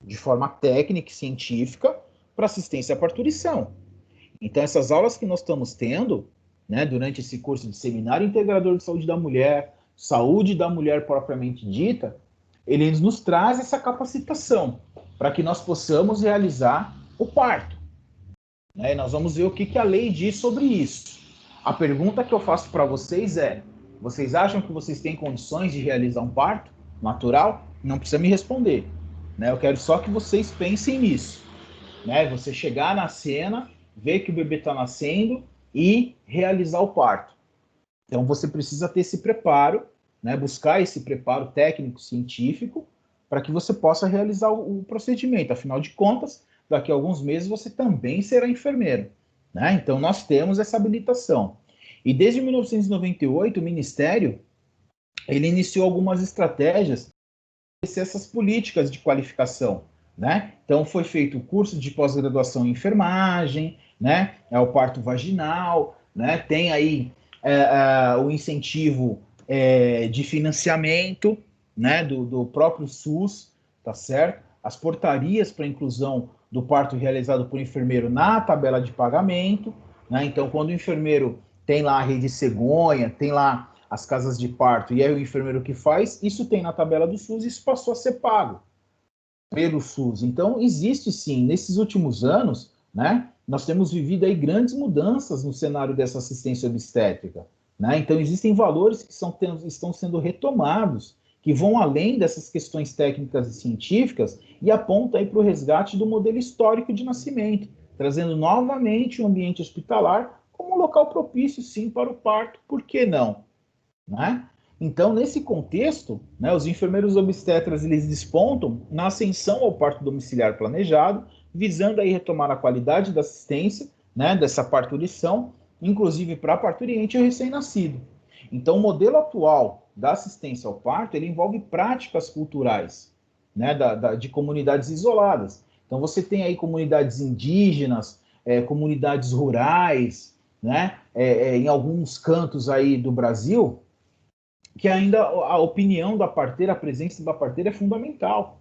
de forma técnica e científica para assistência à parturição. Então, essas aulas que nós estamos tendo, né, durante esse curso de Seminário Integrador de Saúde da Mulher, Saúde da Mulher propriamente dita, eles nos traz essa capacitação para que nós possamos realizar o parto. Né? E nós vamos ver o que a lei diz sobre isso. A pergunta que eu faço para vocês é: vocês acham que vocês têm condições de realizar um parto natural? Não precisa me responder. Né? Eu quero só que vocês pensem nisso. Né? Você chegar na cena, ver que o bebê está nascendo e realizar o parto. Então você precisa ter esse preparo, né? Buscar esse preparo técnico, científico, para que você possa realizar o procedimento. Afinal de contas, daqui a alguns meses você também será enfermeiro. Né? Então nós temos essa habilitação. E desde 1998, o Ministério ele iniciou algumas estratégias para essas políticas de qualificação. Né? Então foi feito o curso de pós-graduação em enfermagem, né? É o parto vaginal, né? Tem aí o incentivo de financiamento, né? do próprio SUS, tá certo? As portarias para inclusão do parto realizado por enfermeiro na tabela de pagamento, né? Então quando o enfermeiro tem lá a rede cegonha, tem lá as casas de parto e é o enfermeiro que faz, isso tem na tabela do SUS e isso passou a ser pago pelo SUS. Então, existe sim, nesses últimos anos, né? Nós temos vivido aí grandes mudanças no cenário dessa assistência obstétrica, né? Então, existem valores que estão sendo retomados, que vão além dessas questões técnicas e científicas e apontam aí para o resgate do modelo histórico de nascimento, trazendo novamente o ambiente hospitalar como um local propício, sim, para o parto, por que não? Né? Então, nesse contexto, né, os enfermeiros obstetras eles despontam na ascensão ao parto domiciliar planejado, visando aí retomar a qualidade da assistência, né, dessa parturição, inclusive para parturiente e recém-nascido. Então, o modelo atual da assistência ao parto, ele envolve práticas culturais, né, de comunidades isoladas. Então, você tem aí comunidades indígenas, comunidades rurais, né, em alguns cantos aí do Brasil, que ainda a opinião da parteira, a presença da parteira é fundamental.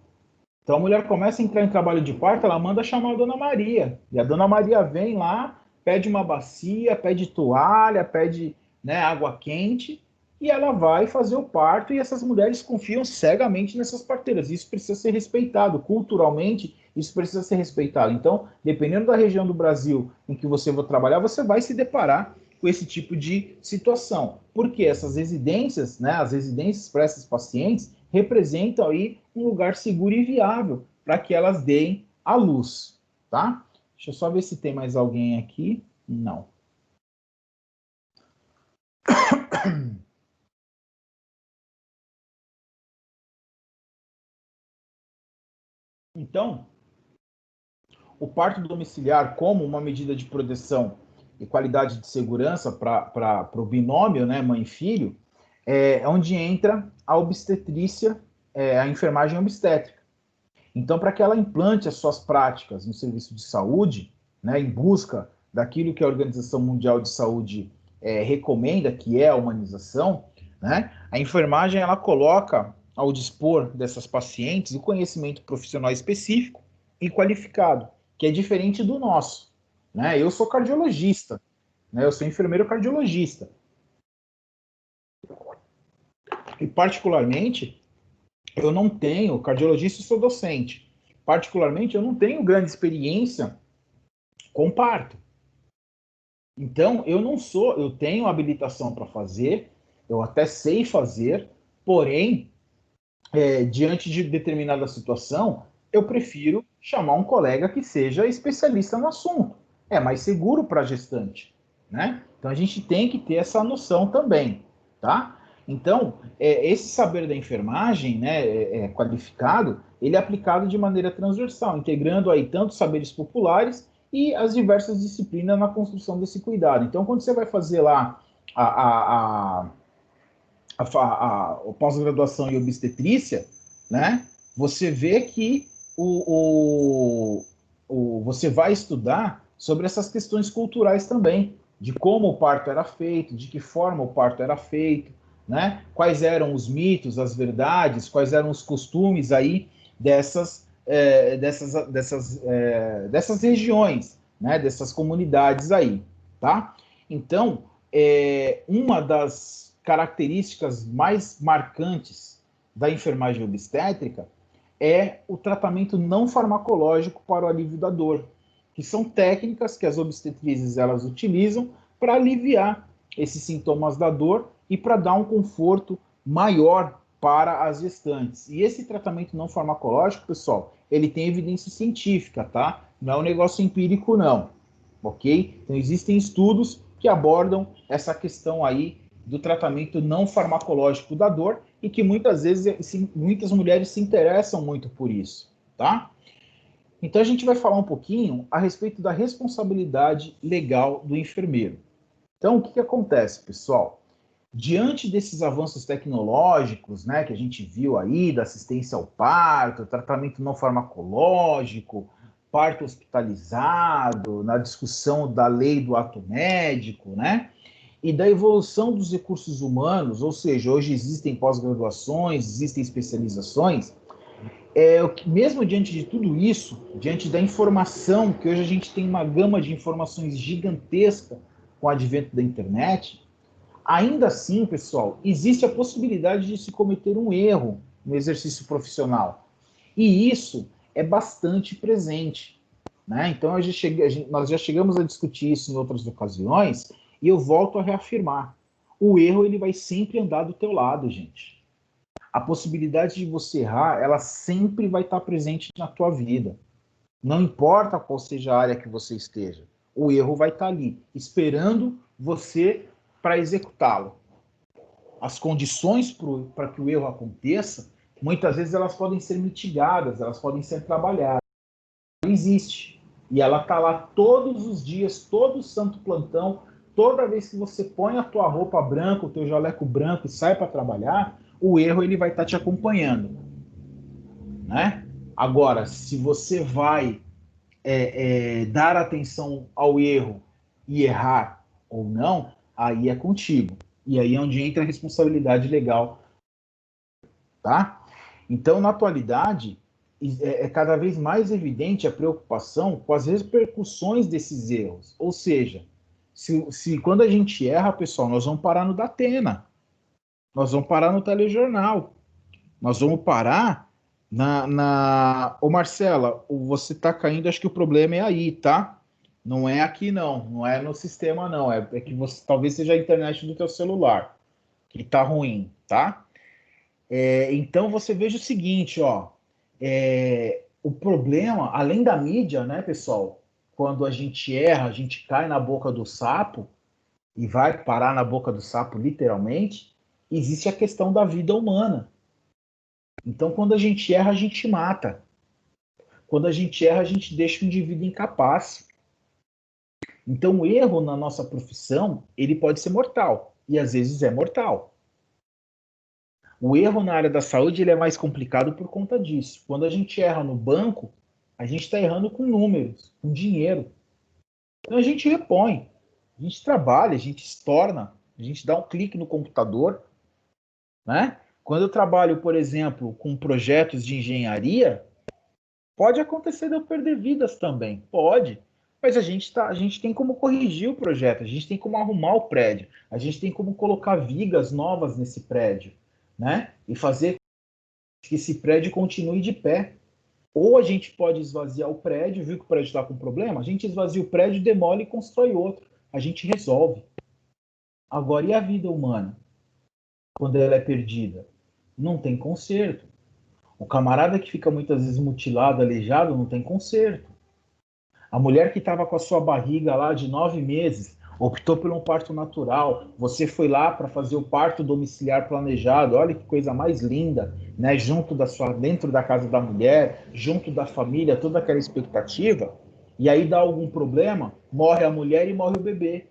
Então a mulher começa a entrar em trabalho de parto, ela manda chamar a Dona Maria. E a Dona Maria vem lá, pede uma bacia, pede toalha, pede, né, água quente, e ela vai fazer o parto, e essas mulheres confiam cegamente nessas parteiras. Isso precisa ser respeitado. Culturalmente, isso precisa ser respeitado. Então, dependendo da região do Brasil em que você vai trabalhar, você vai se deparar com esse tipo de situação. Porque essas residências, né, as residências para esses pacientes, representam aí um lugar seguro e viável para que elas deem à luz, tá? Deixa eu só ver se tem mais alguém aqui. Não. Então, o parto domiciliar como uma medida de proteção e qualidade de segurança para o binômio, né, mãe e filho, é onde entra a obstetrícia, a enfermagem obstétrica. Então, para que ela implante as suas práticas no serviço de saúde, né, em busca daquilo que a Organização Mundial de Saúde recomenda, que é a humanização, né, a enfermagem ela coloca ao dispor dessas pacientes o conhecimento profissional específico e qualificado, que é diferente do nosso. Né? Eu sou cardiologista, né, eu sou enfermeiro cardiologista. E, particularmente, eu não tenho, cardiologista, eu sou docente. Particularmente, eu não tenho grande experiência com parto. Então, eu tenho habilitação para fazer, eu até sei fazer, porém, diante de determinada situação, eu prefiro chamar um colega que seja especialista no assunto. É mais seguro para a gestante, né? Então, a gente tem que ter essa noção também, tá? Então, esse saber da enfermagem, né, qualificado, ele é aplicado de maneira transversal, integrando aí tanto saberes populares e as diversas disciplinas na construção desse cuidado. Então, quando você vai fazer lá a pós-graduação em obstetrícia, né, você vê que você vai estudar sobre essas questões culturais também, de como o parto era feito, de que forma o parto era feito, né, quais eram os mitos, as verdades, quais eram os costumes aí dessas regiões, né, dessas comunidades aí, tá? Então, uma das características mais marcantes da enfermagem obstétrica é o tratamento não farmacológico para o alívio da dor, que são técnicas que as obstetrizes elas utilizam para aliviar esses sintomas da dor e para dar um conforto maior para as gestantes. E esse tratamento não farmacológico, pessoal, ele tem evidência científica, tá? Não é um negócio empírico, não, ok? Então, existem estudos que abordam essa questão aí do tratamento não farmacológico da dor e que muitas vezes muitas mulheres se interessam muito por isso, tá? Então a gente vai falar um pouquinho a respeito da responsabilidade legal do enfermeiro. Então o que acontece, pessoal? Diante desses avanços tecnológicos, né, que a gente viu aí, da assistência ao parto, tratamento não farmacológico, parto hospitalizado, na discussão da lei do ato médico, né, e da evolução dos recursos humanos, ou seja, hoje existem pós-graduações, existem especializações, mesmo diante de tudo isso, diante da informação, que hoje a gente tem uma gama de informações gigantesca com o advento da internet, ainda assim, pessoal, existe a possibilidade de se cometer um erro no exercício profissional. E isso é bastante presente. né? Então, nós já chegamos a discutir isso em outras ocasiões, e eu volto a reafirmar. O erro, ele vai sempre andar do teu lado, gente. A possibilidade de você errar, ela sempre vai estar presente na tua vida. Não importa qual seja a área que você esteja, o erro vai estar ali, esperando você para executá-lo. As condições para que o erro aconteça, muitas vezes elas podem ser mitigadas, elas podem ser trabalhadas. Ela existe. E ela está lá todos os dias, todo santo plantão, toda vez que você põe a tua roupa branca, o teu jaleco branco e sai para trabalhar, o erro ele vai estar te acompanhando, né? Agora, se você vai dar atenção ao erro e errar ou não, aí é contigo. E aí é onde entra a responsabilidade legal, tá? Então, na atualidade, é cada vez mais evidente a preocupação com as repercussões desses erros. Ou seja, se quando a gente erra, pessoal, nós vamos parar no Datena, nós vamos parar no telejornal, nós vamos parar Ô Marcela, você está caindo, acho que o problema é aí, tá? Não é aqui não, não é no sistema não, é que você talvez seja a internet do teu celular, que está ruim, tá? Então você veja o seguinte, ó, o problema, além da mídia, né, pessoal, quando a gente erra, a gente cai na boca do sapo, e vai parar na boca do sapo literalmente, existe a questão da vida humana. Então, quando a gente erra, a gente mata. Quando a gente erra, a gente deixa o indivíduo incapaz. Então, o erro na nossa profissão, ele pode ser mortal. E às vezes é mortal. O erro na área da saúde, ele é mais complicado por conta disso. Quando a gente erra no banco, a gente está errando com números, com dinheiro. Então, a gente repõe. A gente trabalha, a gente estorna, a gente dá um clique no computador, né? Quando eu trabalho, por exemplo, com projetos de engenharia, pode acontecer de eu perder vidas também, pode. Mas a gente tem como corrigir o projeto, a gente tem como arrumar o prédio, a gente tem como colocar vigas novas nesse prédio, né? E fazer que esse prédio continue de pé. Ou a gente pode esvaziar o prédio, viu que o prédio está com problema? A gente esvazia o prédio, demole e constrói outro. A gente resolve. Agora, e a vida humana? Quando ela é perdida? Não tem conserto. O camarada que fica muitas vezes mutilado, aleijado, não tem conserto. A mulher que estava com a sua barriga lá de 9 meses, optou por um parto natural, você foi lá para fazer o parto domiciliar planejado, olha que coisa mais linda, né? Dentro da casa da mulher, junto da família, toda aquela expectativa, e aí dá algum problema, morre a mulher e morre o bebê.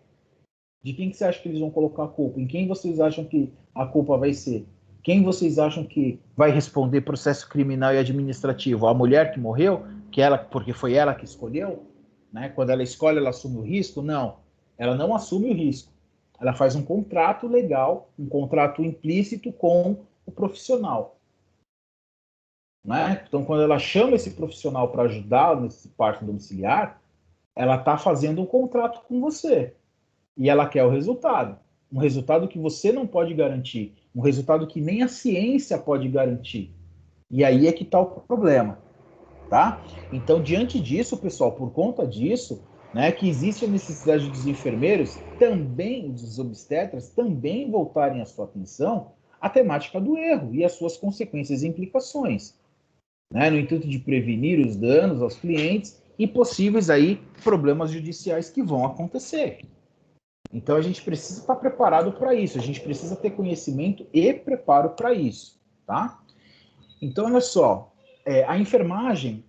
De quem que você acha que eles vão colocar a culpa? Em quem vocês acham que a culpa vai ser? Quem vocês acham que vai responder processo criminal e administrativo? A mulher que morreu, porque foi ela que escolheu? Né? Quando ela escolhe, ela assume o risco? Não, ela não assume o risco. Ela faz um contrato legal, um contrato implícito com o profissional. Né? Então, quando ela chama esse profissional para ajudar nesse parto domiciliar, ela está fazendo um contrato com você. E ela quer o resultado. Um resultado que você não pode garantir. Um resultado que nem a ciência pode garantir. E aí é que está o problema. Tá? Então, diante disso, pessoal, por conta disso, né, que existe a necessidade dos enfermeiros, também, dos obstetras, também voltarem a sua atenção à temática do erro e as suas consequências e implicações, né, no intuito de prevenir os danos aos clientes e possíveis aí problemas judiciais que vão acontecer. Então, a gente precisa estar preparado para isso, a gente precisa ter conhecimento e preparo para isso, tá? Então, olha só, a enfermagem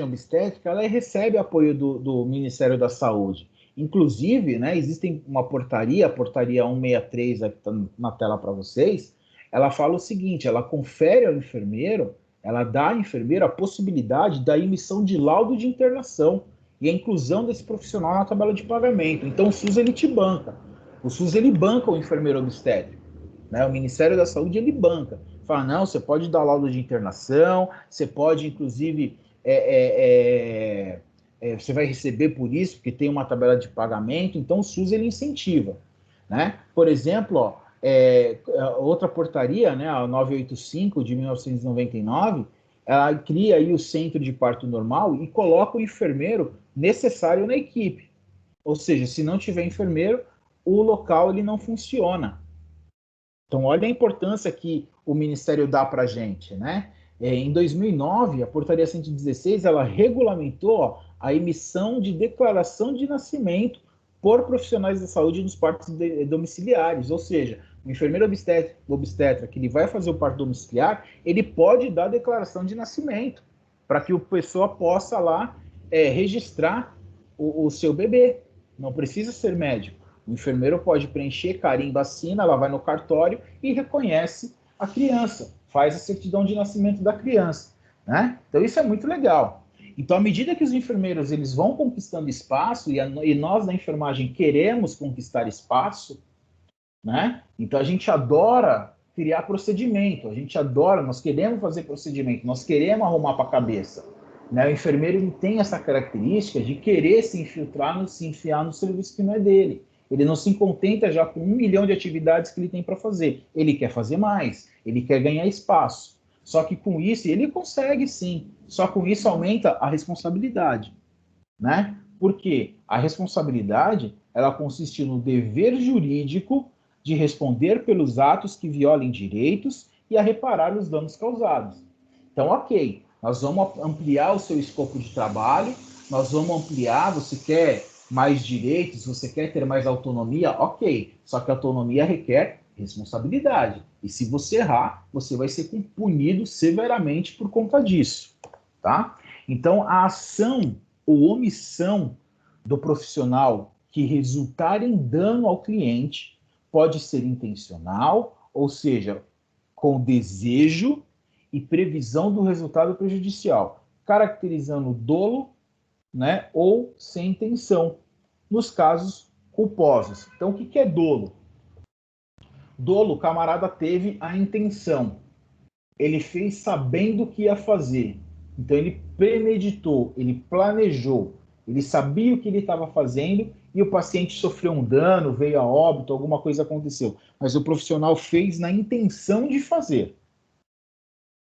obstétrica, ela recebe apoio do Ministério da Saúde. Inclusive, né, existe uma portaria, a portaria 163, que está na tela para vocês, ela fala o seguinte, ela confere ao enfermeiro, ela dá ao enfermeiro a possibilidade da emissão de laudo de internação e a inclusão desse profissional na tabela de pagamento. Então, o SUS, ele te banca. O SUS, ele banca o enfermeiro obstétrico. Né? O Ministério da Saúde, ele banca. Fala, não, você pode dar laudo de internação, você pode, inclusive, você vai receber por isso, porque tem uma tabela de pagamento, então o SUS, ele incentiva. Né? Por exemplo, outra portaria, né, a 985 de 1999, ela cria aí o centro de parto normal e coloca o enfermeiro necessário na equipe. Ou seja, se não tiver enfermeiro, o local ele não funciona. Então, olha a importância que o Ministério dá para a gente, né? Em 2009, a Portaria 116, ela regulamentou a emissão de declaração de nascimento por profissionais da saúde nos partos domiciliares, ou seja, o enfermeiro obstetra que ele vai fazer o parto domiciliar, ele pode dar declaração de nascimento para que a pessoa possa lá registrar o seu bebê. Não precisa ser médico. O enfermeiro pode preencher, carimba, assina, ela vai no cartório e reconhece a criança, faz a certidão de nascimento da criança, né? Então isso é muito legal. Então, à medida que os enfermeiros eles vão conquistando espaço e nós da enfermagem queremos conquistar espaço, né? Então a gente adora criar procedimento, a gente adora, nós queremos fazer procedimento, nós queremos arrumar para a cabeça. Né? O enfermeiro ele tem essa característica de querer se infiltrar, se enfiar no serviço que não é dele. Ele não se contenta já com 1 milhão de atividades que ele tem para fazer. Ele quer fazer mais, ele quer ganhar espaço. Só que com isso, ele consegue sim, só com isso aumenta a responsabilidade. Né? Porque a responsabilidade ela consiste no dever jurídico de responder pelos atos que violem direitos e a reparar os danos causados. Então, ok, nós vamos ampliar o seu escopo de trabalho, nós vamos ampliar, você quer mais direitos, você quer ter mais autonomia, ok, só que a autonomia requer responsabilidade. E se você errar, você vai ser punido severamente por conta disso, tá? Então, a ação ou omissão do profissional que resultar em dano ao cliente pode ser intencional, ou seja, com desejo e previsão do resultado prejudicial, caracterizando dolo, né, ou sem intenção, nos casos culposos. Então, o que é dolo? Dolo, o camarada teve a intenção, ele fez sabendo o que ia fazer, então ele premeditou, ele planejou, ele sabia o que ele estava fazendo e o paciente sofreu um dano, veio a óbito, alguma coisa aconteceu, mas o profissional fez na intenção de fazer.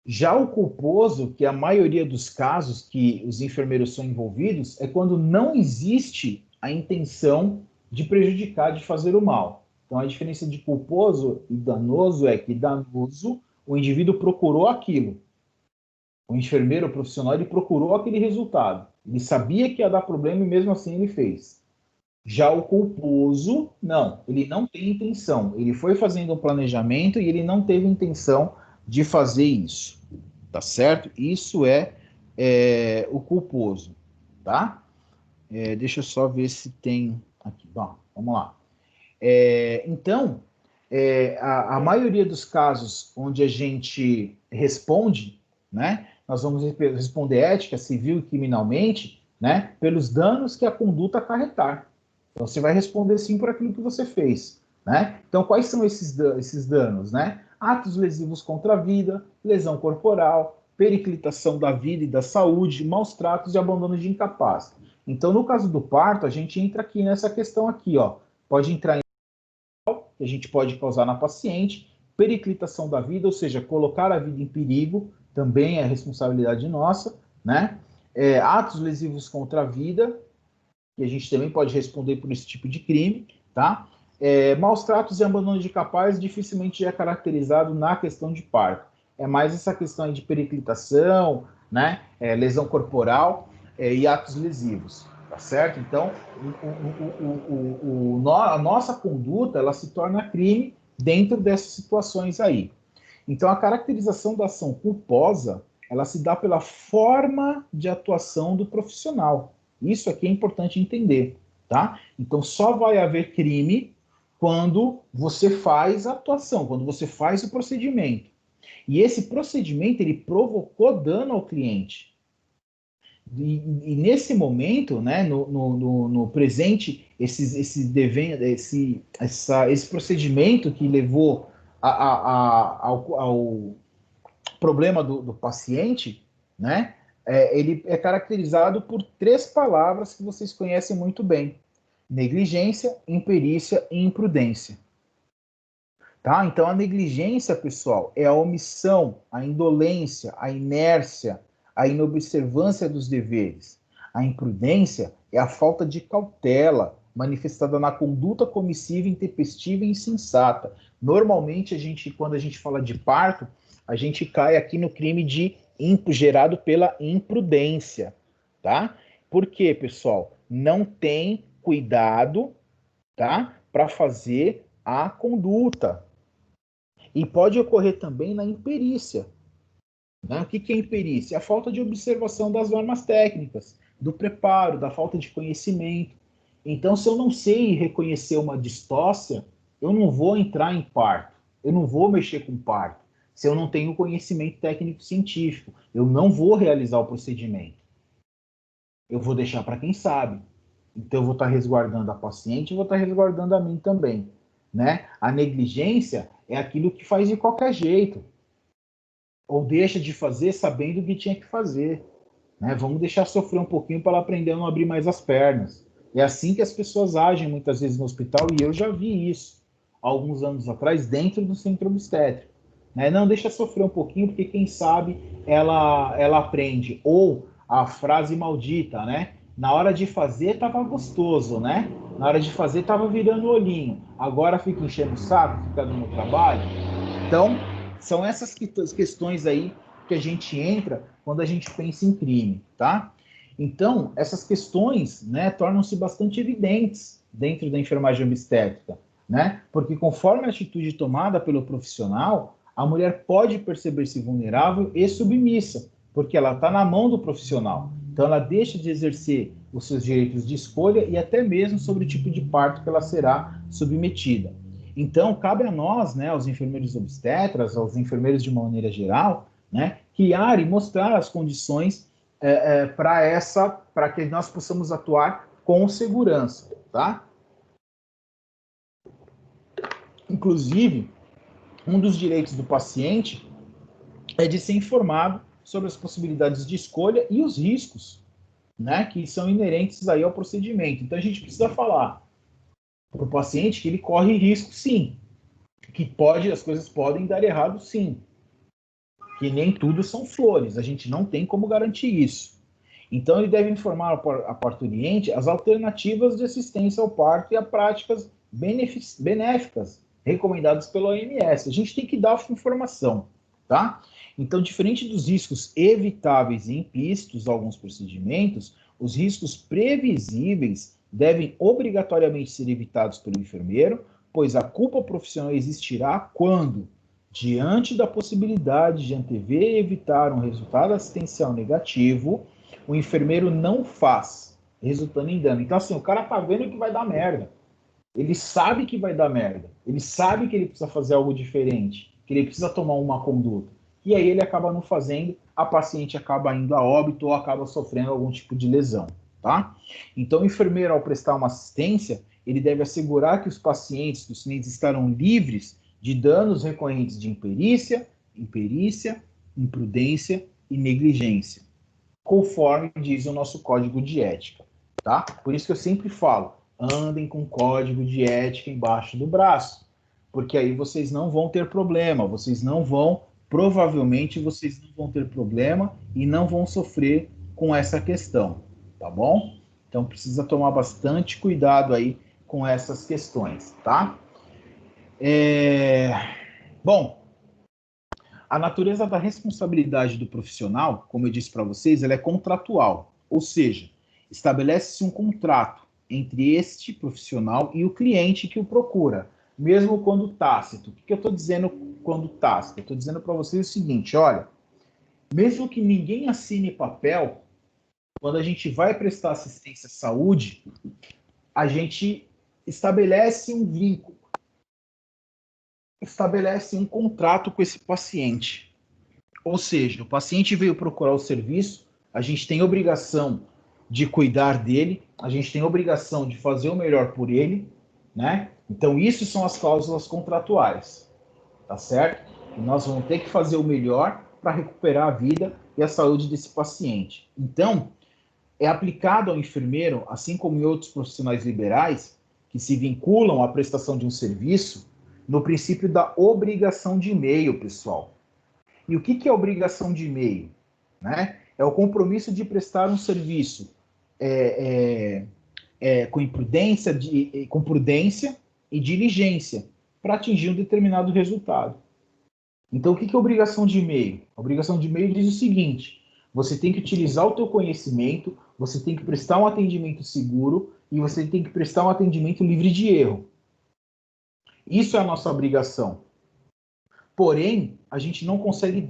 Já o culposo, que é a maioria dos casos que os enfermeiros são envolvidos, é quando não existe a intenção de prejudicar, de fazer o mal. Então, a diferença de culposo e danoso é que danoso, o indivíduo procurou aquilo. O enfermeiro o profissional, ele procurou aquele resultado. Ele sabia que ia dar problema e mesmo assim ele fez. Já o culposo, não, ele não tem intenção. Ele foi fazendo um planejamento e ele não teve intenção de fazer isso, tá certo? Isso é o culposo, tá? Deixa eu só ver se tem aqui. Bom, vamos lá. Então, a maioria dos casos onde a gente responde, né? Nós vamos responder ética, civil e criminalmente, né? Pelos danos que a conduta acarretar. Então, você vai responder sim por aquilo que você fez, né? Então, quais são esses danos, né? Atos lesivos contra a vida, lesão corporal, periclitação da vida e da saúde, maus tratos e abandono de incapaz. Então, no caso do parto, a gente entra aqui nessa questão aqui, ó. Pode entrar em que a gente pode causar na paciente, periclitação da vida, ou seja, colocar a vida em perigo, também é responsabilidade nossa, né? Atos lesivos contra a vida, que a gente também pode responder por esse tipo de crime, tá? Maus tratos e abandono de capaz dificilmente é caracterizado na questão de parto. É mais essa questão de periclitação, né? Lesão corporal e atos lesivos, tá certo? Então, a nossa conduta, ela se torna crime dentro dessas situações aí. Então, a caracterização da ação culposa, ela se dá pela forma de atuação do profissional. Isso aqui é importante entender, tá? Então, só vai haver crime quando você faz a atuação, quando você faz o procedimento. E esse procedimento, ele provocou dano ao cliente. E nesse momento, né, no presente, esse procedimento que levou ao problema do paciente, né, ele é caracterizado por 3 palavras que vocês conhecem muito bem: negligência, imperícia e imprudência. Tá? Então, a negligência, pessoal, é a omissão, a indolência, a inércia, a inobservância dos deveres. A imprudência é a falta de cautela, manifestada na conduta comissiva, intempestiva e insensata. Normalmente, quando a gente fala de parto, a gente cai aqui no crime de gerado pela imprudência, tá? Por quê, pessoal? Não tem cuidado, tá? Para fazer a conduta. E pode ocorrer também na imperícia. Né? O que é imperícia? A falta de observação das normas técnicas, do preparo, da falta de conhecimento. Então, se eu não sei reconhecer uma distócia, eu não vou entrar em parto, eu não vou mexer com parto. Se eu não tenho conhecimento técnico-científico, eu não vou realizar o procedimento. Eu vou deixar para quem sabe. Então, eu vou estar resguardando a paciente e vou estar resguardando a mim também. Né? A negligência é aquilo que faz de qualquer jeito, ou deixa de fazer sabendo o que tinha que fazer. Né? Vamos deixar sofrer um pouquinho para ela aprender a não abrir mais as pernas. É assim que as pessoas agem muitas vezes no hospital, e eu já vi isso alguns anos atrás dentro do centro obstétrico. Né? Não, deixa sofrer um pouquinho, porque quem sabe ela aprende. Ou a frase maldita, né? Na hora de fazer tava gostoso, né? Na hora de fazer tava virando o olhinho. Agora fica enchendo o saco, fica dando trabalho. Então, são essas questões aí que a gente entra quando a gente pensa em crime, tá? Então, essas questões, né, tornam-se bastante evidentes dentro da enfermagem obstétrica, né? Porque conforme a atitude tomada pelo profissional, a mulher pode perceber-se vulnerável e submissa, porque ela está na mão do profissional. Então, ela deixa de exercer os seus direitos de escolha e até mesmo sobre o tipo de parto que ela será submetida. Então, cabe a nós, né, aos enfermeiros obstetras, aos enfermeiros de uma maneira geral, né, criar e mostrar as condições para que nós possamos atuar com segurança, tá? Inclusive, um dos direitos do paciente é de ser informado sobre as possibilidades de escolha e os riscos, né, que são inerentes aí ao procedimento. Então, a gente precisa falar para o paciente que ele corre risco, sim, que as coisas podem dar errado, sim, que nem tudo são flores, a gente não tem como garantir isso. Então, ele deve informar a parturiente as alternativas de assistência ao parto e as práticas benéficas recomendadas pela OMS. A gente tem que dar informação, tá? Então, diferente dos riscos evitáveis e implícitos a alguns procedimentos, os riscos previsíveis devem obrigatoriamente ser evitados pelo enfermeiro, pois a culpa profissional existirá quando, diante da possibilidade de antever e evitar um resultado assistencial negativo, o enfermeiro não faz, resultando em dano. Então, assim, o cara tá vendo que vai dar merda. Ele sabe que vai dar merda. Ele sabe que ele precisa fazer algo diferente, que ele precisa tomar uma conduta. E aí ele acaba não fazendo, a paciente acaba indo a óbito ou acaba sofrendo algum tipo de lesão, tá? Então, o enfermeiro, ao prestar uma assistência, ele deve assegurar que os pacientes estarão livres de danos recorrentes de imperícia, imprudência e negligência, conforme diz o nosso código de ética, tá? Por isso que eu sempre falo, andem com código de ética embaixo do braço, porque aí vocês não vão ter problema, provavelmente vocês não vão ter problema e não vão sofrer com essa questão, tá bom? Então precisa tomar bastante cuidado aí com essas questões, tá? Bom, a natureza da responsabilidade do profissional, como eu disse para vocês, ela é contratual, ou seja, estabelece-se um contrato entre este profissional e o cliente que o procura, mesmo quando tácito. O que eu estou dizendo quando tácito? Eu estou dizendo para vocês o seguinte, olha, mesmo que ninguém assine papel, quando a gente vai prestar assistência à saúde, a gente estabelece um vínculo, estabelece um contrato com esse paciente. Ou seja, o paciente veio procurar o serviço, a gente tem obrigação de cuidar dele, a gente tem obrigação de fazer o melhor por ele, né? Então, isso são as cláusulas contratuais, tá certo? E nós vamos ter que fazer o melhor para recuperar a vida e a saúde desse paciente. Então, é aplicado ao enfermeiro, assim como em outros profissionais liberais, que se vinculam à prestação de um serviço, no princípio da obrigação de e-mail, pessoal. E o que é obrigação de e-mail? Né? É o compromisso de prestar um serviço com prudência e diligência para atingir um determinado resultado. Então, o que é obrigação de e-mail? A obrigação de e-mail diz o seguinte: você tem que utilizar o teu conhecimento, você tem que prestar um atendimento seguro e você tem que prestar um atendimento livre de erro. Isso é a nossa obrigação. Porém, a gente não consegue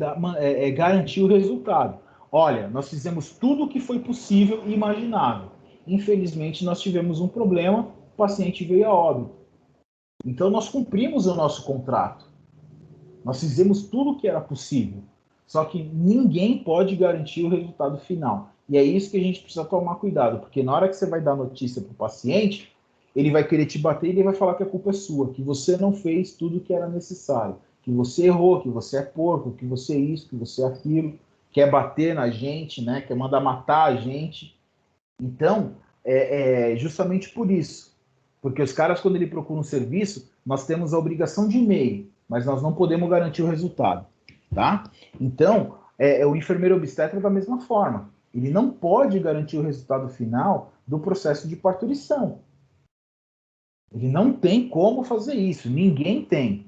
garantir o resultado. Olha, nós fizemos tudo o que foi possível e imaginável. Infelizmente, nós tivemos um problema, o paciente veio a óbito. Então, nós cumprimos o nosso contrato. Nós fizemos tudo o que era possível. Só que ninguém pode garantir o resultado final. E é isso que a gente precisa tomar cuidado, porque na hora que você vai dar notícia para o paciente, ele vai querer te bater e ele vai falar que a culpa é sua, que você não fez tudo o que era necessário, que você errou, que você é porco, que você é isso, que você é aquilo, quer bater na gente, né? Quer mandar matar a gente. Então, é justamente por isso. Porque os caras, quando ele procura um serviço, nós temos a obrigação de e-mail, mas nós não podemos garantir o resultado, tá? Então, o enfermeiro obstetra da mesma forma. Ele não pode garantir o resultado final do processo de parturição. Ele não tem como fazer isso, ninguém tem.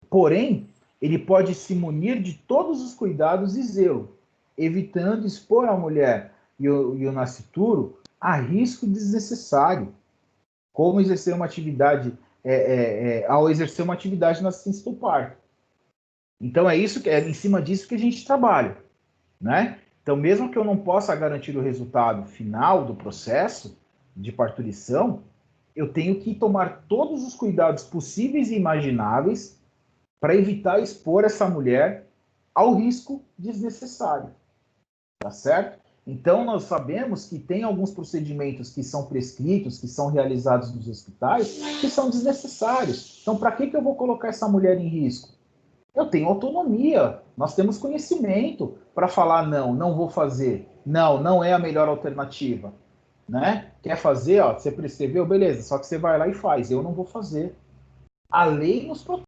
Porém, ele pode se munir de todos os cuidados e zelo, evitando expor a mulher e o nascituro a risco desnecessário, como exercer uma atividade, ao exercer uma atividade na assistência do parto. Então, é em cima disso que a gente trabalha, né? Então, mesmo que eu não possa garantir o resultado final do processo de parturição, eu tenho que tomar todos os cuidados possíveis e imagináveis para evitar expor essa mulher ao risco desnecessário, tá certo? Então, nós sabemos que tem alguns procedimentos que são prescritos, que são realizados nos hospitais, que são desnecessários. Então, para que eu vou colocar essa mulher em risco? Eu tenho autonomia, nós temos conhecimento para falar não, não vou fazer, não é a melhor alternativa, né? Quer fazer, ó, você prescreveu, beleza, só que você vai lá e faz, eu não vou fazer. A lei nos protege,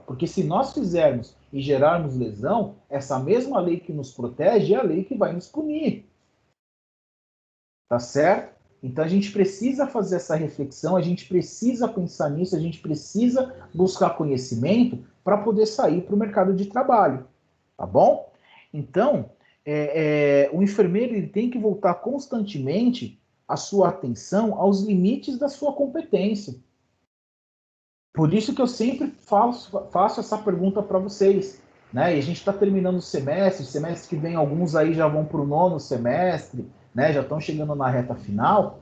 porque se nós fizermos e gerarmos lesão, essa mesma lei que nos protege é a lei que vai nos punir. Tá certo? Então a gente precisa fazer essa reflexão, a gente precisa pensar nisso, a gente precisa buscar conhecimento para poder sair para o mercado de trabalho, tá bom? Então, o enfermeiro ele tem que voltar constantemente a sua atenção aos limites da sua competência. Por isso que eu sempre faço essa pergunta para vocês, né? E a gente está terminando o semestre que vem alguns aí já vão para o 9º semestre, né? Já estão chegando na reta final.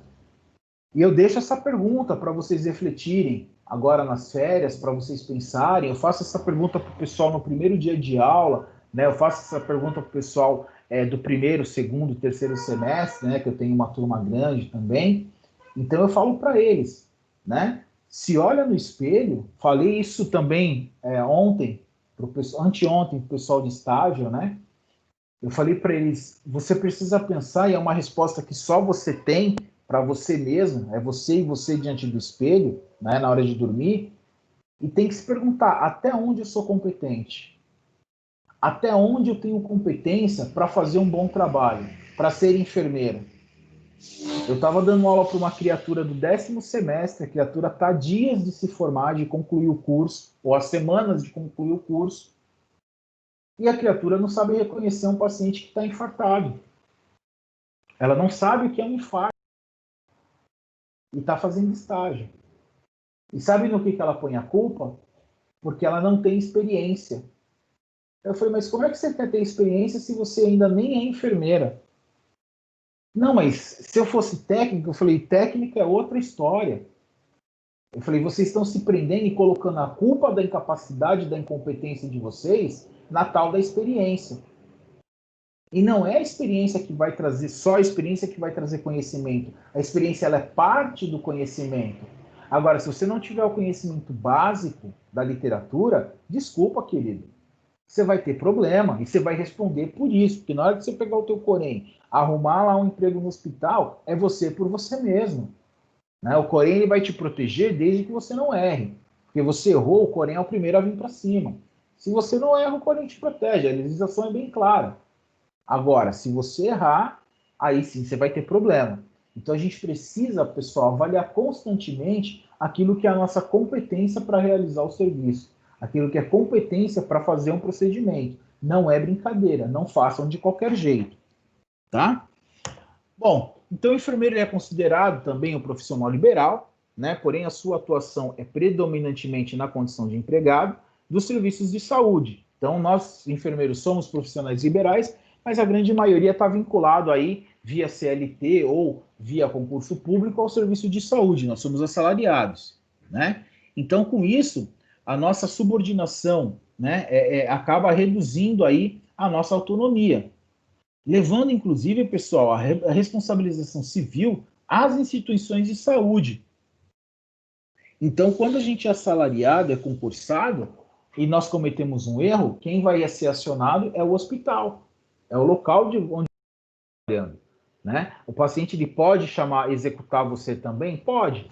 E eu deixo essa pergunta para vocês refletirem agora nas férias, para vocês pensarem. Eu faço essa pergunta para o pessoal no primeiro dia de aula, né? Eu faço essa pergunta para o pessoal do 1º, 2º, 3º semestre, né? Que eu tenho uma turma grande também. Então eu falo para eles, né? Se olha no espelho, falei isso também anteontem para o pessoal de estágio, né? Eu falei para eles, você precisa pensar, e é uma resposta que só você tem para você mesmo, é você e você diante do espelho, né, na hora de dormir, e tem que se perguntar, até onde eu sou competente? Até onde eu tenho competência para fazer um bom trabalho, para ser enfermeira? Eu estava dando aula para uma criatura do 10º semestre, a criatura está há dias de se formar, de concluir o curso, ou há semanas de concluir o curso, e a criatura não sabe reconhecer um paciente que está infartado. Ela não sabe o que é um infarto e está fazendo estágio. E sabe no que ela põe a culpa? Porque ela não tem experiência. Eu falei, mas como é que você quer ter experiência se você ainda nem é enfermeira? Não, mas se eu fosse técnica, eu falei, técnica é outra história. Eu falei, vocês estão se prendendo e colocando a culpa da incapacidade, da incompetência de vocês na tal da experiência. E não é a experiência que vai trazer, só a experiência que vai trazer conhecimento. A experiência ela é parte do conhecimento. Agora, se você não tiver o conhecimento básico da literatura, desculpa, querido, você vai ter problema e você vai responder por isso. Porque na hora que você pegar o teu Corém, arrumar lá um emprego no hospital, é você por você mesmo. Né? O Corém ele vai te proteger desde que você não erre. Porque você errou, o Corém é o primeiro a vir para cima. Se você não erra, o Corém te protege. A legislação é bem clara. Agora, se você errar, aí sim você vai ter problema. Então a gente precisa, pessoal, avaliar constantemente aquilo que é a nossa competência para realizar o serviço, aquilo que é competência para fazer um procedimento. Não é brincadeira, não façam de qualquer jeito, tá? Bom, então o enfermeiro é considerado também um profissional liberal, né? Porém a sua atuação é predominantemente na condição de empregado dos serviços de saúde. Então nós, enfermeiros, somos profissionais liberais, mas a grande maioria está vinculado aí via CLT ou via concurso público ao serviço de saúde. Nós somos assalariados, né? Então com isso a nossa subordinação, né, acaba reduzindo aí a nossa autonomia, levando, inclusive, pessoal, a responsabilização civil às instituições de saúde. Então, quando a gente é assalariado, é concursado, e nós cometemos um erro, quem vai ser acionado é o hospital, é o local de onde está trabalhando, né? O paciente ele pode executar você também? Pode,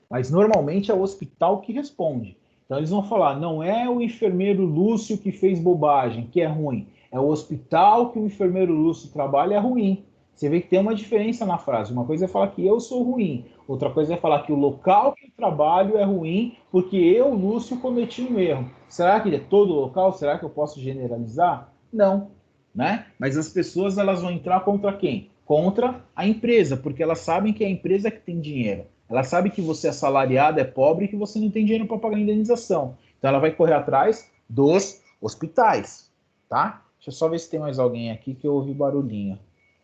mas normalmente é o hospital que responde. Então eles vão falar, não é o enfermeiro Lúcio que fez bobagem, que é ruim. É o hospital que o enfermeiro Lúcio trabalha é ruim. Você vê que tem uma diferença na frase. Uma coisa é falar que eu sou ruim. Outra coisa é falar que o local que eu trabalho é ruim porque eu, Lúcio, cometi um erro. Será que é todo local? Será que eu posso generalizar? Não, né? Mas as pessoas elas vão entrar contra quem? Contra a empresa, porque elas sabem que é a empresa que tem dinheiro. Ela sabe que você é assalariado, é pobre e que você não tem dinheiro para pagar a indenização. Então ela vai correr atrás dos hospitais, tá? Deixa eu só ver se tem mais alguém aqui que eu ouvi barulhinho.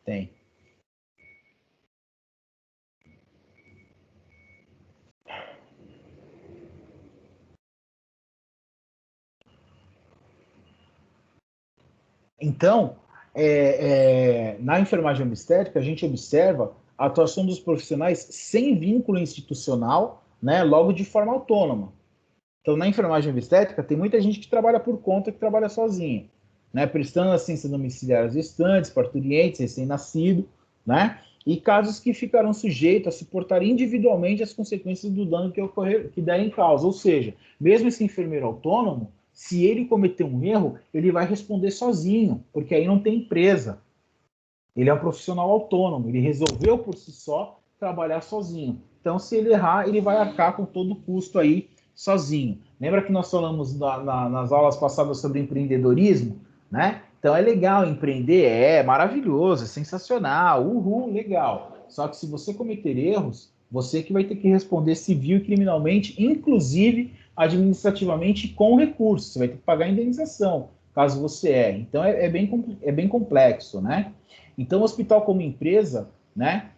Tem. Então, na enfermagem obstétrica, a gente observa a atuação dos profissionais sem vínculo institucional, né, logo de forma autônoma. Então, na enfermagem obstétrica, tem muita gente que trabalha por conta, que trabalha sozinha, né? Prestando assistência domiciliar às gestantes, parturientes, recém-nascido, né? E casos que ficarão sujeitos a suportar individualmente as consequências do dano que der em causa. Ou seja, mesmo esse enfermeiro autônomo, se ele cometer um erro, ele vai responder sozinho, porque aí não tem empresa. Ele é um profissional autônomo, ele resolveu por si só trabalhar sozinho. Então, se ele errar, ele vai arcar com todo o custo aí sozinho. Lembra que nós falamos nas aulas passadas sobre empreendedorismo, né? Então é legal empreender, é maravilhoso, é sensacional, uhul, legal. Só que se você cometer erros, você que vai ter que responder civil e criminalmente, inclusive administrativamente com recursos. Você vai ter que pagar a indenização, caso você erre. Então é bem complexo, né? Então, o hospital como empresa, né,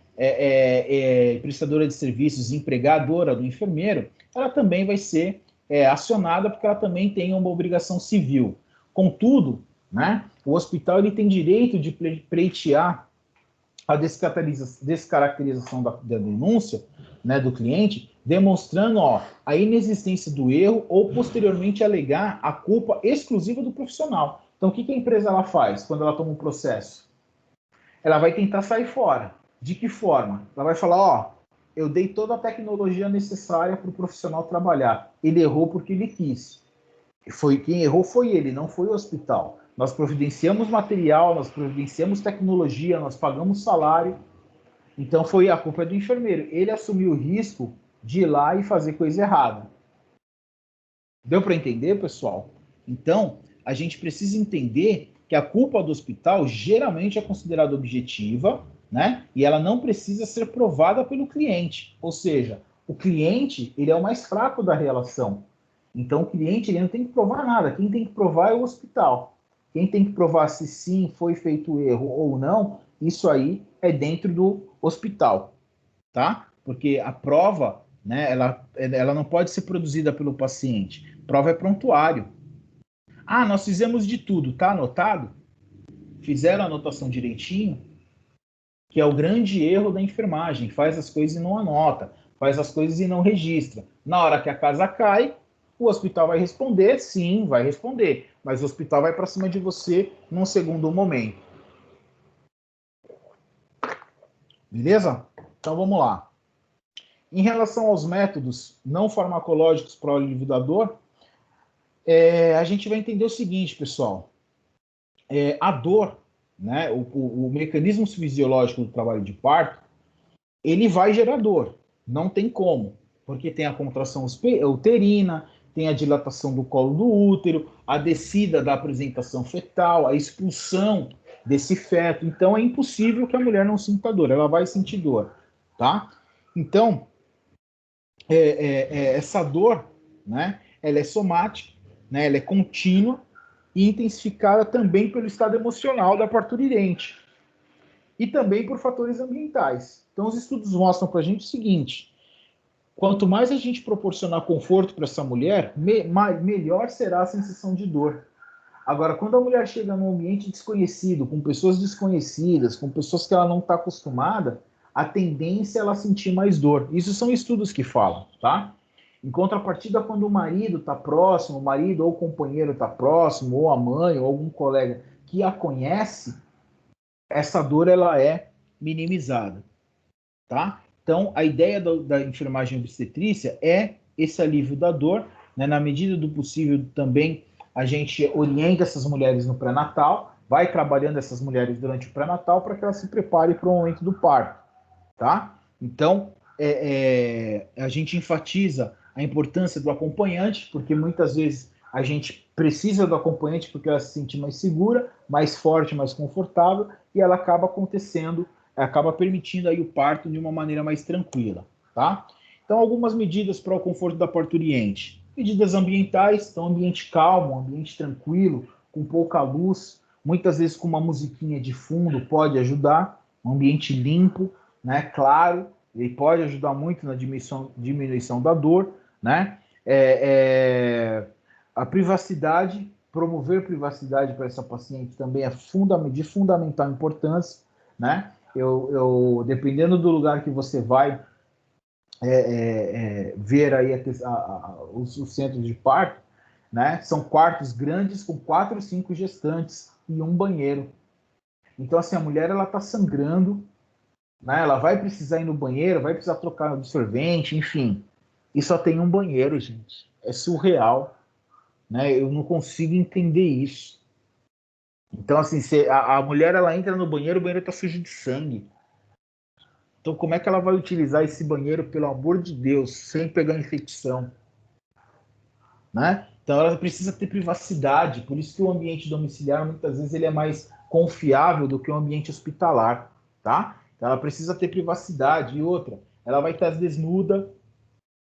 prestadora de serviços, empregadora do enfermeiro, ela também vai ser acionada porque ela também tem uma obrigação civil. Contudo, né, o hospital ele tem direito de pleitear a descaracterização da denúncia, né, do cliente, demonstrando a inexistência do erro ou posteriormente alegar a culpa exclusiva do profissional. Então, o que a empresa ela faz quando ela toma um processo? Ela vai tentar sair fora. De que forma? Ela vai falar, eu dei toda a tecnologia necessária para o profissional trabalhar. Ele errou porque ele quis. Quem errou foi ele, não foi o hospital. Nós providenciamos material, nós providenciamos tecnologia, nós pagamos salário. Então a culpa é do enfermeiro. Ele assumiu o risco de ir lá e fazer coisa errada. Deu para entender, pessoal? Então, a gente precisa entender que a culpa do hospital geralmente é considerada objetiva, né? E ela não precisa ser provada pelo cliente. Ou seja, o cliente, ele é o mais fraco da relação. Então, o cliente, ele não tem que provar nada. Quem tem que provar é o hospital. Quem tem que provar se sim foi feito erro ou não, isso aí é dentro do hospital, tá? Porque a prova, né, ela não pode ser produzida pelo paciente. Prova é prontuário. Ah, nós fizemos de tudo, tá anotado? Fizeram a anotação direitinho? Que é o grande erro da enfermagem. Faz as coisas e não anota. Faz as coisas e não registra. Na hora que a casa cai, o hospital vai responder? Sim, vai responder. Mas o hospital vai para cima de você num segundo momento. Beleza? Então vamos lá. Em relação aos métodos não farmacológicos para o alívio da dor, a gente vai entender o seguinte, pessoal. A dor, né, o mecanismo fisiológico do trabalho de parto, ele vai gerar dor, não tem como, porque tem a contração uterina, tem a dilatação do colo do útero, a descida da apresentação fetal, a expulsão desse feto. Então é impossível que a mulher não sinta dor, ela vai sentir dor, tá? Então, essa dor, né, ela é somática, né, ela é contínua e intensificada também pelo estado emocional da parturirente e também por fatores ambientais. Então, os estudos mostram para a gente o seguinte: quanto mais a gente proporcionar conforto para essa mulher, melhor será a sensação de dor. Agora, quando a mulher chega num ambiente desconhecido, com pessoas desconhecidas, com pessoas que ela não está acostumada, a tendência é ela sentir mais dor. Isso são estudos que falam, tá? Em contrapartida, quando o marido está próximo, o marido ou o companheiro está próximo, ou a mãe, ou algum colega que a conhece, essa dor ela é minimizada, tá? Então, a ideia da enfermagem obstetrícia é esse alívio da dor, né? Na medida do possível também a gente orienta essas mulheres no pré-natal, vai trabalhando essas mulheres durante o pré-natal para que elas se preparem para o momento do parto, tá? Então, a gente enfatiza a importância do acompanhante, porque muitas vezes a gente precisa do acompanhante porque ela se sente mais segura, mais forte, mais confortável, e ela acaba acontecendo, acaba permitindo aí o parto de uma maneira mais tranquila, tá? Então, algumas medidas para o conforto da parturiente. Medidas ambientais, então, ambiente calmo, ambiente tranquilo, com pouca luz, muitas vezes com uma musiquinha de fundo pode ajudar, um ambiente limpo, né, claro, ele pode ajudar muito na diminuição da dor, né? A privacidade, promover privacidade para essa paciente também é de fundamental importância, né? Dependendo do lugar que você vai ver aí os centros de parto, né? São quartos grandes com 4 ou 5 gestantes e um banheiro. Então, assim, a mulher ela está sangrando, né? Ela vai precisar ir no banheiro, vai precisar trocar absorvente, enfim. E só tem um banheiro, gente. É surreal, né? Eu não consigo entender isso. Então, assim, a mulher ela entra no banheiro, o banheiro está sujo de sangue. Então, como é que ela vai utilizar esse banheiro, pelo amor de Deus, sem pegar infecção, né? Então, ela precisa ter privacidade. Por isso que o ambiente domiciliar, muitas vezes, ele é mais confiável do que o ambiente hospitalar, tá? Então, ela precisa ter privacidade. E outra, ela vai estar desnuda,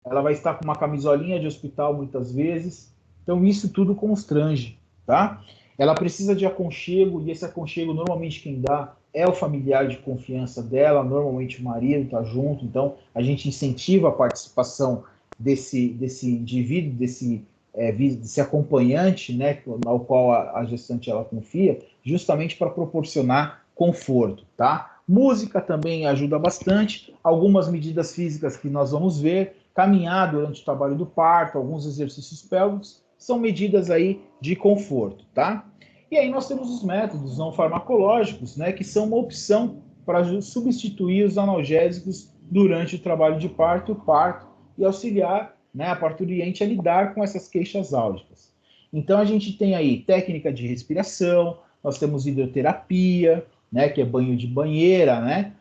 ela vai estar com uma camisolinha de hospital, muitas vezes. Então, isso tudo constrange, tá? Ela precisa de aconchego, e esse aconchego, normalmente, quem dá é o familiar de confiança dela, normalmente o marido está junto. Então, a gente incentiva a participação desse indivíduo, desse acompanhante, né, ao qual a gestante ela confia, justamente para proporcionar conforto, tá? Música também ajuda bastante, algumas medidas físicas que nós vamos ver, caminhar durante o trabalho do parto, alguns exercícios pélvicos, são medidas aí de conforto, tá? E aí nós temos os métodos não farmacológicos, né, que são uma opção para substituir os analgésicos durante o trabalho de parto e auxiliar, né, a parturiente a lidar com essas queixas álgicas. Então a gente tem aí técnica de respiração, nós temos hidroterapia, né, que é banho de banheira, né?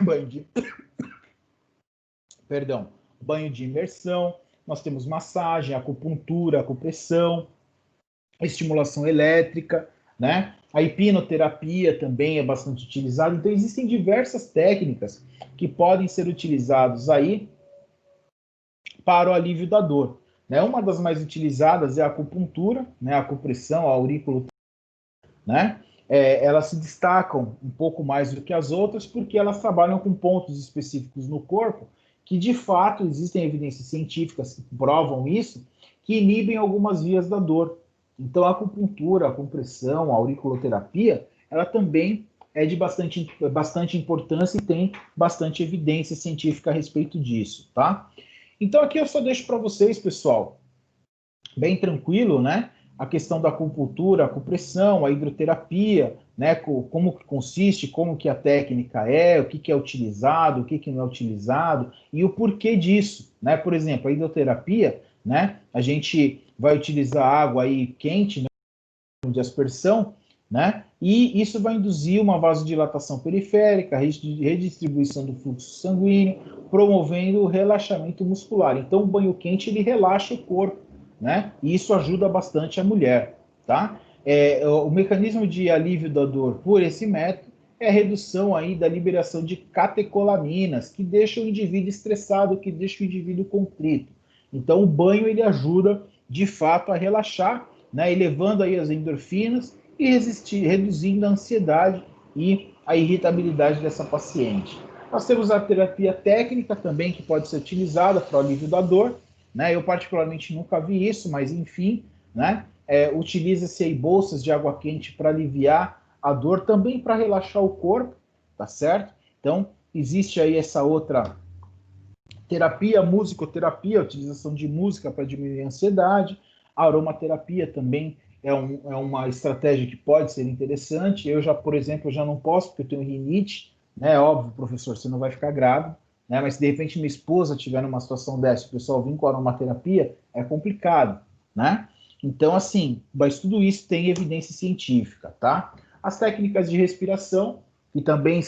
Banho de imersão, nós temos massagem, acupuntura, acupressão, estimulação elétrica, né? A hipnoterapia também é bastante utilizada. Então, existem diversas técnicas que podem ser utilizadas aí para o alívio da dor, né? Uma das mais utilizadas é a acupuntura, né? A acupressão, a aurículo, né? Elas se destacam um pouco mais do que as outras porque elas trabalham com pontos específicos no corpo que, de fato, existem evidências científicas que provam isso, que inibem algumas vias da dor. Então, a acupuntura, a compressão, a auriculoterapia, ela também é de bastante importância e tem bastante evidência científica a respeito disso, tá? Então, aqui eu só deixo para vocês, pessoal, bem tranquilo, né? A questão da acupuntura, a acupressão, a hidroterapia, né, como que consiste, como que a técnica é, o que que é utilizado, o que que não é utilizado e o porquê disso, né? Por exemplo, a hidroterapia, né, a gente vai utilizar água aí quente, né, de aspersão, né? E isso vai induzir uma vasodilatação periférica, redistribuição do fluxo sanguíneo, promovendo o relaxamento muscular. Então, o banho quente ele relaxa o corpo, né? E isso ajuda bastante a mulher, tá? O mecanismo de alívio da dor por esse método é a redução aí da liberação de catecolaminas, que deixa o indivíduo estressado, que deixa o indivíduo contrito. Então, o banho ele ajuda de fato a relaxar, né, elevando aí as endorfinas e reduzindo a ansiedade e a irritabilidade dessa paciente. Nós temos a terapia técnica também, que pode ser utilizada para o alívio da dor, né? Eu particularmente nunca vi isso, mas enfim, né? Utiliza-se aí bolsas de água quente para aliviar a dor, também para relaxar o corpo, tá certo? Então, existe aí essa outra terapia, musicoterapia, a utilização de música para diminuir a ansiedade. A aromaterapia também é uma estratégia que pode ser interessante. Eu já, por exemplo, eu já não posso, porque eu tenho rinite, né? Óbvio, professor, você não vai ficar grávida, né? Mas se de repente minha esposa tiver numa situação dessa, o pessoal vir com a aromaterapia, é complicado, né? Então, assim, mas tudo isso tem evidência científica, tá? As técnicas de respiração, que também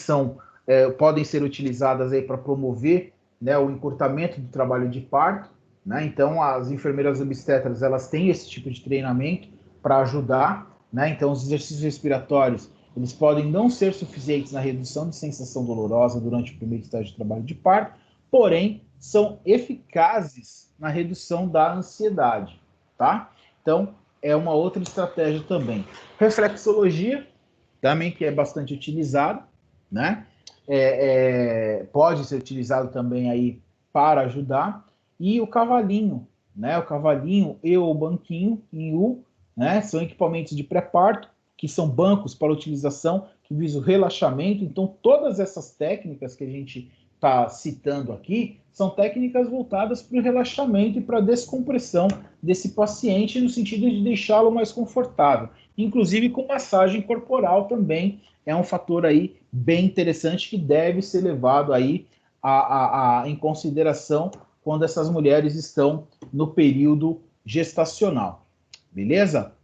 podem ser utilizadas aí para promover, né, o encurtamento do trabalho de parto, né? Então as enfermeiras obstetras elas têm esse tipo de treinamento para ajudar, né? Então os exercícios respiratórios eles podem não ser suficientes na redução de sensação dolorosa durante o primeiro estágio de trabalho de parto, porém são eficazes na redução da ansiedade, tá? Então é uma outra estratégia também. Reflexologia também que é bastante utilizado, né? Pode ser utilizado também aí para ajudar. E o cavalinho, né? O cavalinho e o banquinho em U, né? São equipamentos de pré-parto, que são bancos para utilização, que visam o relaxamento. Então, todas essas técnicas que a gente está citando aqui são técnicas voltadas para o relaxamento e para a descompressão desse paciente, no sentido de deixá-lo mais confortável. Inclusive com massagem corporal também é um fator aí bem interessante que deve ser levado aí em consideração quando essas mulheres estão no período gestacional. Beleza?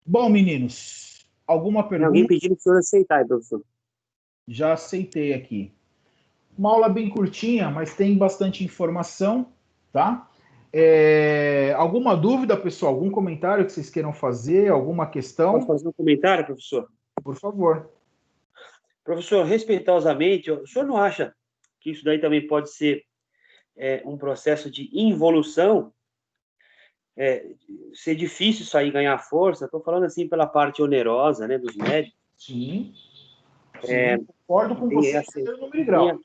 Bom, meninos, alguma Tem alguém pergunta? pedindo para o senhor aceitar, professor. Já aceitei aqui. Uma aula bem curtinha, mas tem bastante informação, tá? Alguma dúvida, pessoal? Algum comentário que vocês queiram fazer? Alguma Posso questão? fazer um comentário, professor? Por favor. Professor, respeitosamente, o senhor não acha que isso daí também pode ser um processo de involução? Ser difícil isso aí ganhar força? Estou falando assim pela parte onerosa, né, dos médicos. Sim, sim, concordo com Tem, você a, em número e tem, grau.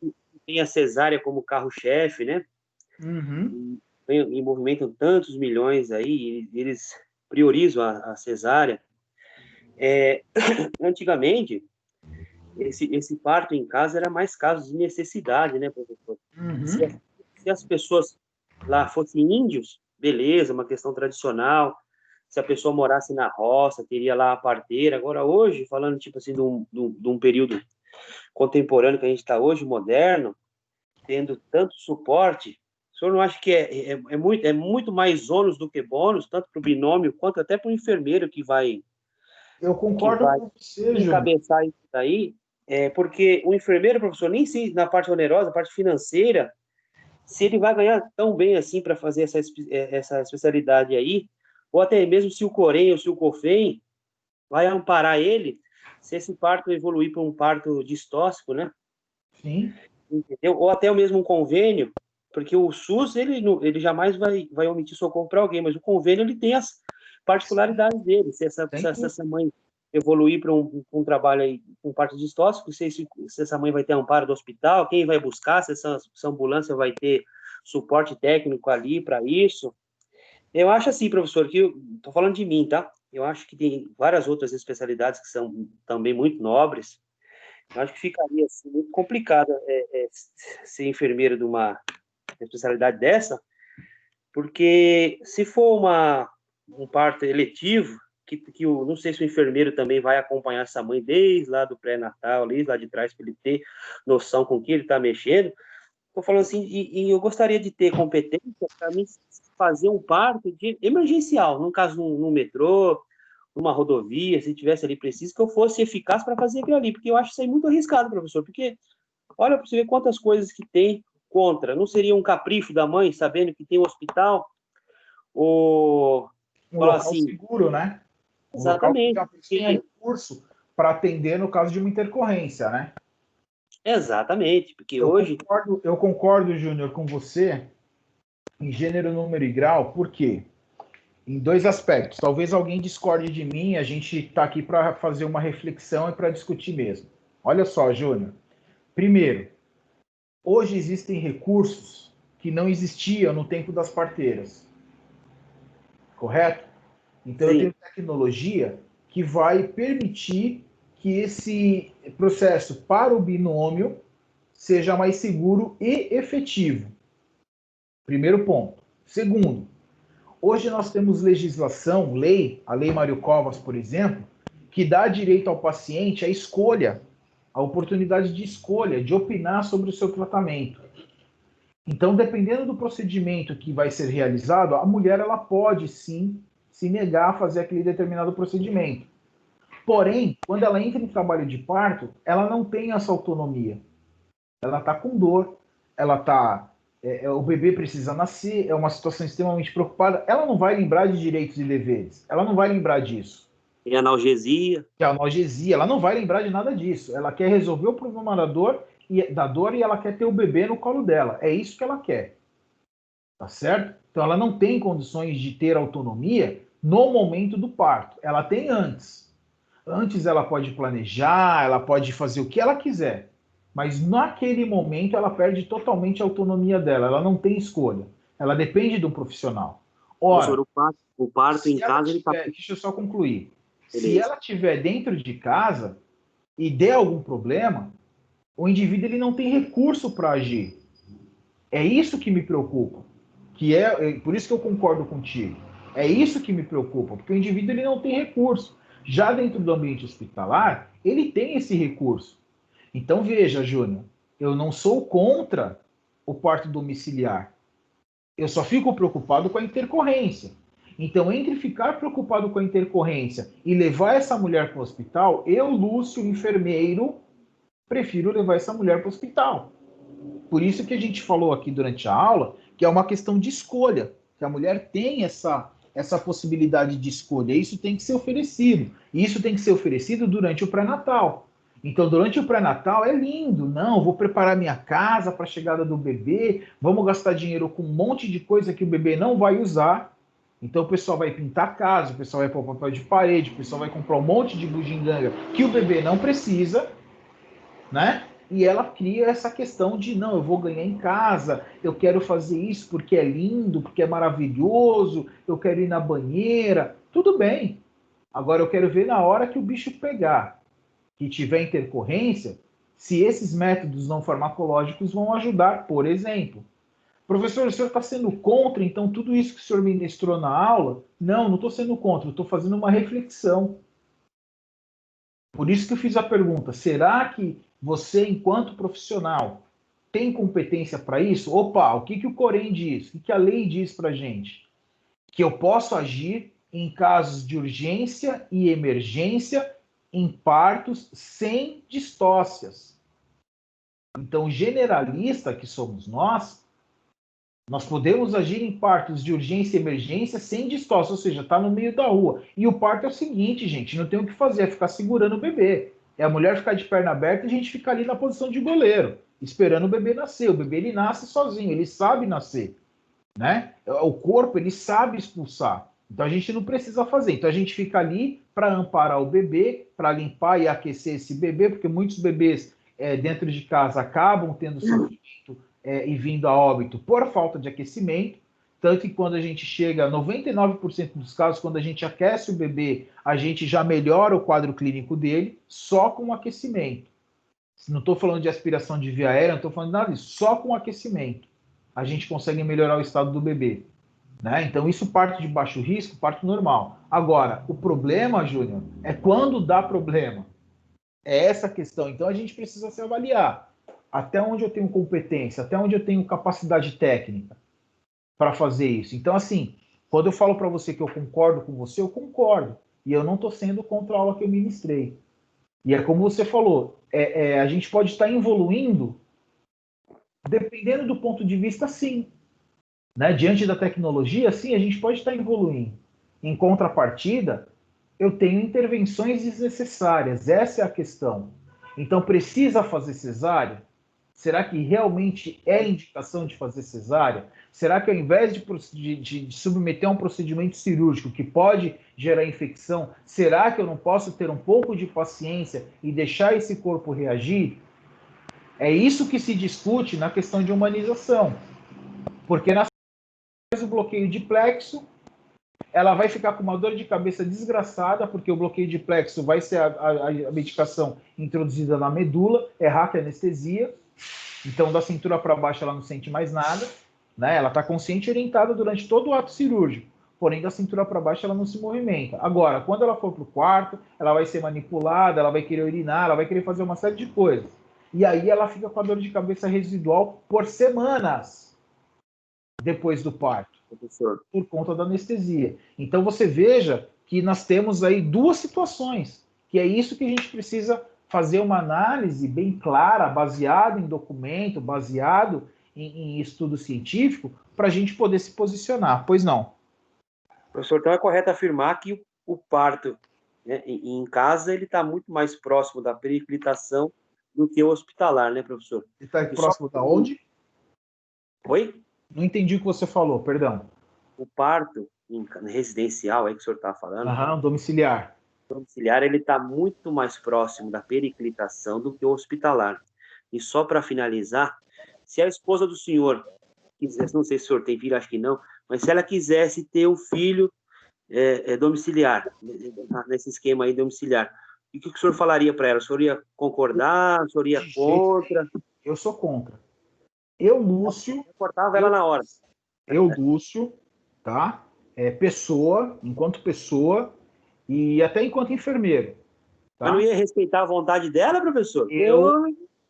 tem a cesárea como carro-chefe, né? Uhum. E movimentam tantos milhões aí, e eles priorizam a cesárea. Antigamente, esse parto em casa era mais casos de necessidade, né, professor? Se as, Uhum. se as pessoas lá fossem índios, beleza, uma questão tradicional. Se a pessoa morasse na roça, teria lá a parteira. Agora, hoje, falando tipo assim de um período contemporâneo que a gente está hoje, moderno, tendo tanto suporte, o senhor não acha que é muito mais ônus do que bônus, tanto para o binômio quanto até para o enfermeiro Eu que concordo vai com você, Júnior. encabeçar isso daí? Porque o enfermeiro, professor, nem se na parte onerosa, parte financeira, se ele vai ganhar tão bem assim para fazer essa especialidade aí, ou até mesmo se o Corém ou se o COFEM vai amparar ele, se esse parto evoluir para um parto distóxico, né? Sim, Entendeu? Ou até mesmo um convênio, porque o SUS ele jamais vai omitir socorro para alguém, mas o convênio ele tem as particularidades dele. Se tem tudo. essa mãe evoluir para um trabalho aí, um parto distóxico, se essa mãe vai ter amparo do hospital, quem vai buscar, se essa ambulância vai ter suporte técnico ali para isso. Eu acho assim, professor, que estou falando de mim, tá? Eu acho que tem várias outras especialidades que são também muito nobres. Eu acho que ficaria assim, muito complicado ser enfermeiro de uma especialidade dessa, porque se for um parto eletivo, não sei se o enfermeiro também vai acompanhar essa mãe desde lá do pré-natal, desde lá de trás, para ele ter noção com que ele está mexendo. Estou falando assim, e eu gostaria de ter competência para mim fazer um parto emergencial, no caso, no metrô, numa rodovia, se tivesse ali preciso, que eu fosse eficaz para fazer aquilo ali, porque eu acho isso aí muito arriscado, professor, porque olha para você ver quantas coisas que tem contra. Não seria um capricho da mãe, sabendo que tem um hospital, ou Um falar local assim, seguro, né? Um local que exatamente, já tenha recurso para atender no caso de uma intercorrência, né? exatamente, porque hoje... Eu concordo, Júnior, com você em gênero, número e grau, por quê? Em dois aspectos. Talvez alguém discorde de mim, a gente está aqui para fazer uma reflexão e para discutir mesmo. Olha só, Júnior. Primeiro, hoje existem recursos que não existiam no tempo das parteiras, correto? Então, eu Sim, tenho tecnologia que vai permitir que esse processo para o binômio seja mais seguro e efetivo. Primeiro ponto. Segundo, hoje nós temos legislação, lei, a Lei Mário Covas, por exemplo, que dá direito ao paciente a escolha, a oportunidade de escolha, de opinar sobre o seu tratamento. Então, dependendo do procedimento que vai ser realizado, a mulher ela pode sim se negar a fazer aquele determinado procedimento. Porém, quando ela entra em trabalho de parto, ela não tem essa autonomia. Ela está com dor, ela está o bebê precisa nascer, é uma situação extremamente preocupada. Ela não vai lembrar de direitos e deveres. Ela não vai lembrar disso. tem analgesia. Que a analgesia, ela não vai lembrar de nada disso. Ela quer resolver o problema da dor e ela quer ter o bebê no colo dela. É isso que ela quer. Tá certo? Então ela não tem condições de ter autonomia no momento do parto. Ela tem antes. Antes ela pode planejar, ela pode fazer o que ela quiser. Mas naquele momento ela perde totalmente a autonomia dela. Ela não tem escolha. Ela depende de um profissional. Professor, Ora, o parto em se ela casa, ele está... tiver, deixa eu só concluir. Se Beleza. ela tiver dentro de casa e der algum problema, o indivíduo ele não tem recurso para agir. É isso que me preocupa. Por isso que eu concordo contigo. É isso que me preocupa, porque o indivíduo ele não tem recurso. Já dentro do ambiente hospitalar, ele tem esse recurso. Então veja, Júnior, eu não sou contra o parto domiciliar. Eu só fico preocupado com a intercorrência. Então, entre ficar preocupado com a intercorrência e levar essa mulher para o hospital, eu, Lúcio, enfermeiro, prefiro levar essa mulher para o hospital. Por isso que a gente falou aqui durante a aula que é uma questão de escolha, que a mulher tem essa possibilidade de escolha. Isso tem que ser oferecido. E isso tem que ser oferecido durante o pré-natal. Então, durante o pré-natal é lindo. Não, vou preparar minha casa para a chegada do bebê, vamos gastar dinheiro com um monte de coisa que o bebê não vai usar. Então, o pessoal vai pintar a casa, o pessoal vai pôr papel de parede, o pessoal vai comprar um monte de bugiganga que o bebê não precisa, né? E ela cria essa questão de, não, eu vou ganhar em casa, eu quero fazer isso porque é lindo, porque é maravilhoso, eu quero ir na banheira, tudo bem. Agora eu quero ver na hora que o bicho pegar, que tiver intercorrência, se esses métodos não farmacológicos vão ajudar, por exemplo. Professor, o senhor está sendo contra, então, tudo isso que o senhor ministrou na aula? Não, não estou sendo contra, estou fazendo uma reflexão. Por isso que eu fiz a pergunta: será que você, enquanto profissional, tem competência para isso? Opa, o que o Corém diz? O que a lei diz para a gente? Que eu posso agir em casos de urgência e emergência em partos sem distócias. Então, generalista que somos nós podemos agir em partos de urgência e emergência sem distócia, ou seja, está no meio da rua. E o parto é o seguinte, gente, não tem o que fazer, é ficar segurando o bebê. É a mulher ficar de perna aberta e a gente ficar ali na posição de goleiro, esperando o bebê nascer. O bebê ele nasce sozinho, ele sabe nascer, né? O corpo ele sabe expulsar. Então a gente não precisa fazer. Então a gente fica ali para amparar o bebê, para limpar e aquecer esse bebê, porque muitos bebês dentro de casa acabam tendo sofrimento e vindo a óbito por falta de aquecimento. Tanto que quando a gente chega a 99% dos casos, quando a gente aquece o bebê, a gente já melhora o quadro clínico dele só com o aquecimento. Não estou falando de aspiração de via aérea, não estou falando de nada disso, só com o aquecimento a gente consegue melhorar o estado do bebê, né? Então, isso parte de baixo risco, parte normal. Agora, o problema, Júnior, é quando dá problema. É essa a questão. Então, a gente precisa se avaliar. Até onde eu tenho competência, até onde eu tenho capacidade técnica para fazer isso. Então, assim, quando eu falo para você que eu concordo com você, eu concordo. E eu não estou sendo contra a aula que eu ministrei. E é como você falou, a gente pode estar evoluindo dependendo do ponto de vista, sim. Né? Diante da tecnologia, sim, a gente pode estar evoluindo. Em contrapartida, eu tenho intervenções desnecessárias. Essa é a questão. Então, precisa fazer cesárea? Será que realmente é indicação de fazer cesárea? Será que ao invés de submeter a um procedimento cirúrgico que pode gerar infecção, será que eu não posso ter um pouco de paciência e deixar esse corpo reagir? É isso que se discute na questão de humanização. Porque na o bloqueio de plexo, ela vai ficar com uma dor de cabeça desgraçada, porque o bloqueio de plexo vai ser a medicação introduzida na medula, é rápida anestesia, então da cintura para baixo ela não sente mais nada, né? Ela está consciente e orientada durante todo o ato cirúrgico, porém da cintura para baixo ela não se movimenta. Agora, quando ela for para o quarto, ela vai ser manipulada, ela vai querer urinar, ela vai querer fazer uma série de coisas. E aí ela fica com a dor de cabeça residual por semanas depois do parto, por conta da anestesia. Então você veja que nós temos aí duas situações, que é isso que a gente precisa fazer uma análise bem clara, baseado em documento, baseado em estudo científico, para a gente poder se posicionar. Pois não? Professor, então é correto afirmar que o parto, né, em casa ele está muito mais próximo da periclitação do que o hospitalar, né, professor? Ele está próximo da onde? Oi? Não entendi o que você falou, perdão. O parto residencial, aí que o senhor está falando, domiciliar. Domiciliar, ele está muito mais próximo da periclitação do que o hospitalar. E só para finalizar, se a esposa do senhor quisesse, não sei se o senhor tem filho, acho que não, mas se ela quisesse ter um filho domiciliar, nesse esquema aí domiciliar, o que o senhor falaria para ela? O senhor ia concordar? O senhor ia contra? Eu sou contra. Eu, Lúcio... Eu cortava ela na hora. Eu, Lúcio, tá? Pessoa, enquanto pessoa, e até enquanto enfermeiro. Tá? Mas não ia respeitar a vontade dela, professor?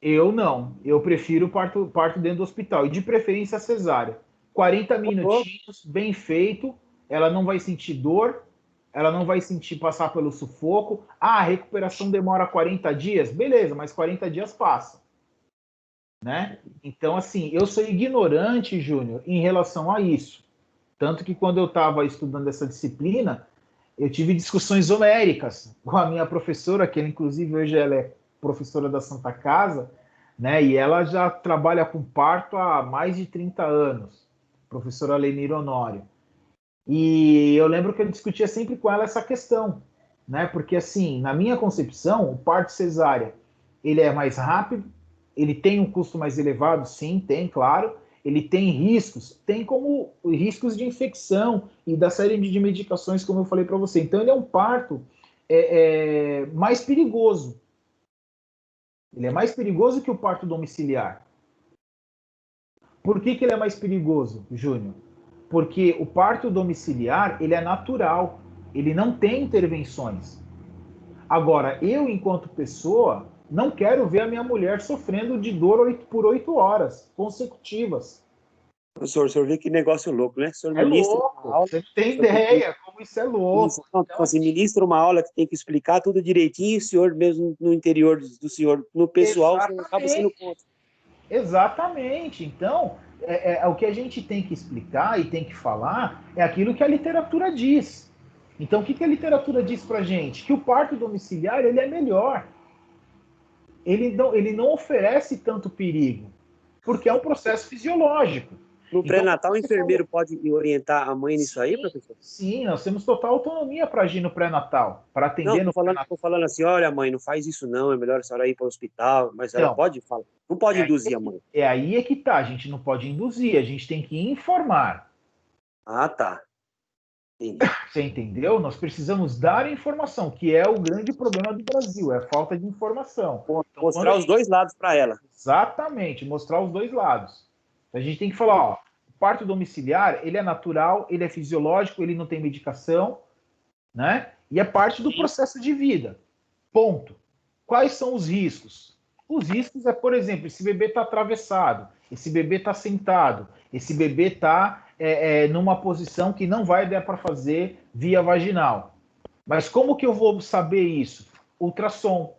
Eu não. Eu prefiro parto dentro do hospital. E de preferência cesárea. 40 minutinhos, bem feito. Ela não vai sentir dor. Ela não vai sentir passar pelo sufoco. Ah, a recuperação demora 40 dias? Beleza, mas 40 dias passa. Né? Então, assim, eu sou ignorante, Júnior, em relação a isso. Tanto que quando eu estava estudando essa disciplina, eu tive discussões homéricas com a minha professora, que ela, inclusive hoje ela é professora da Santa Casa, né? E ela já trabalha com parto há mais de 30 anos, professora Lenir Honório. E eu lembro que eu discutia sempre com ela essa questão, né? Porque assim, na minha concepção, o parto cesárea, ele é mais rápido, ele tem um custo mais elevado, sim, tem, claro. Ele tem riscos, tem como riscos de infecção e da série de medicações, como eu falei para você. Então, ele é um parto mais perigoso. Ele é mais perigoso que o parto domiciliar. Por que ele é mais perigoso, Júnior? Porque o parto domiciliar, ele é natural. Ele não tem intervenções. Agora, eu, enquanto pessoa, não quero ver a minha mulher sofrendo de dor por 8 horas consecutivas. Professor, o senhor vê que negócio louco, né? O senhor louco, aula, você tem ideia como isso é louco. Então, assim, ministra uma aula que tem que explicar tudo direitinho, o senhor mesmo no interior do senhor, no pessoal, acaba sendo contra. Exatamente. Então, o que a gente tem que explicar e tem que falar é aquilo que a literatura diz. Então, o que a literatura diz pra gente? Que o parto domiciliar, ele é melhor. Ele não oferece tanto perigo, porque é um processo fisiológico. No pré-natal, o enfermeiro pode orientar a mãe nisso aí, professor? Sim, nós temos total autonomia para agir no pré-natal, para atender no pré-natal. Estou falando assim, olha, mãe, não faz isso não, é melhor a senhora ir para o hospital, mas ela pode falar, não pode induzir a mãe. Aí que tá, a gente não pode induzir, a gente tem que informar. Ah, tá. Entendi. Você entendeu? Nós precisamos dar informação, que é o grande problema do Brasil, é a falta de informação. Então, mostrar os dois lados para ela. Exatamente, mostrar os dois lados. A gente tem que falar, ó, o parto domiciliar, ele é natural, ele é fisiológico, ele não tem medicação, né? E é parte do processo de vida. Ponto. Quais são os riscos? Os riscos é, por exemplo, esse bebê está atravessado, esse bebê está sentado, esse bebê está numa posição que não vai dar para fazer via vaginal. Mas como que eu vou saber isso? Ultrassom.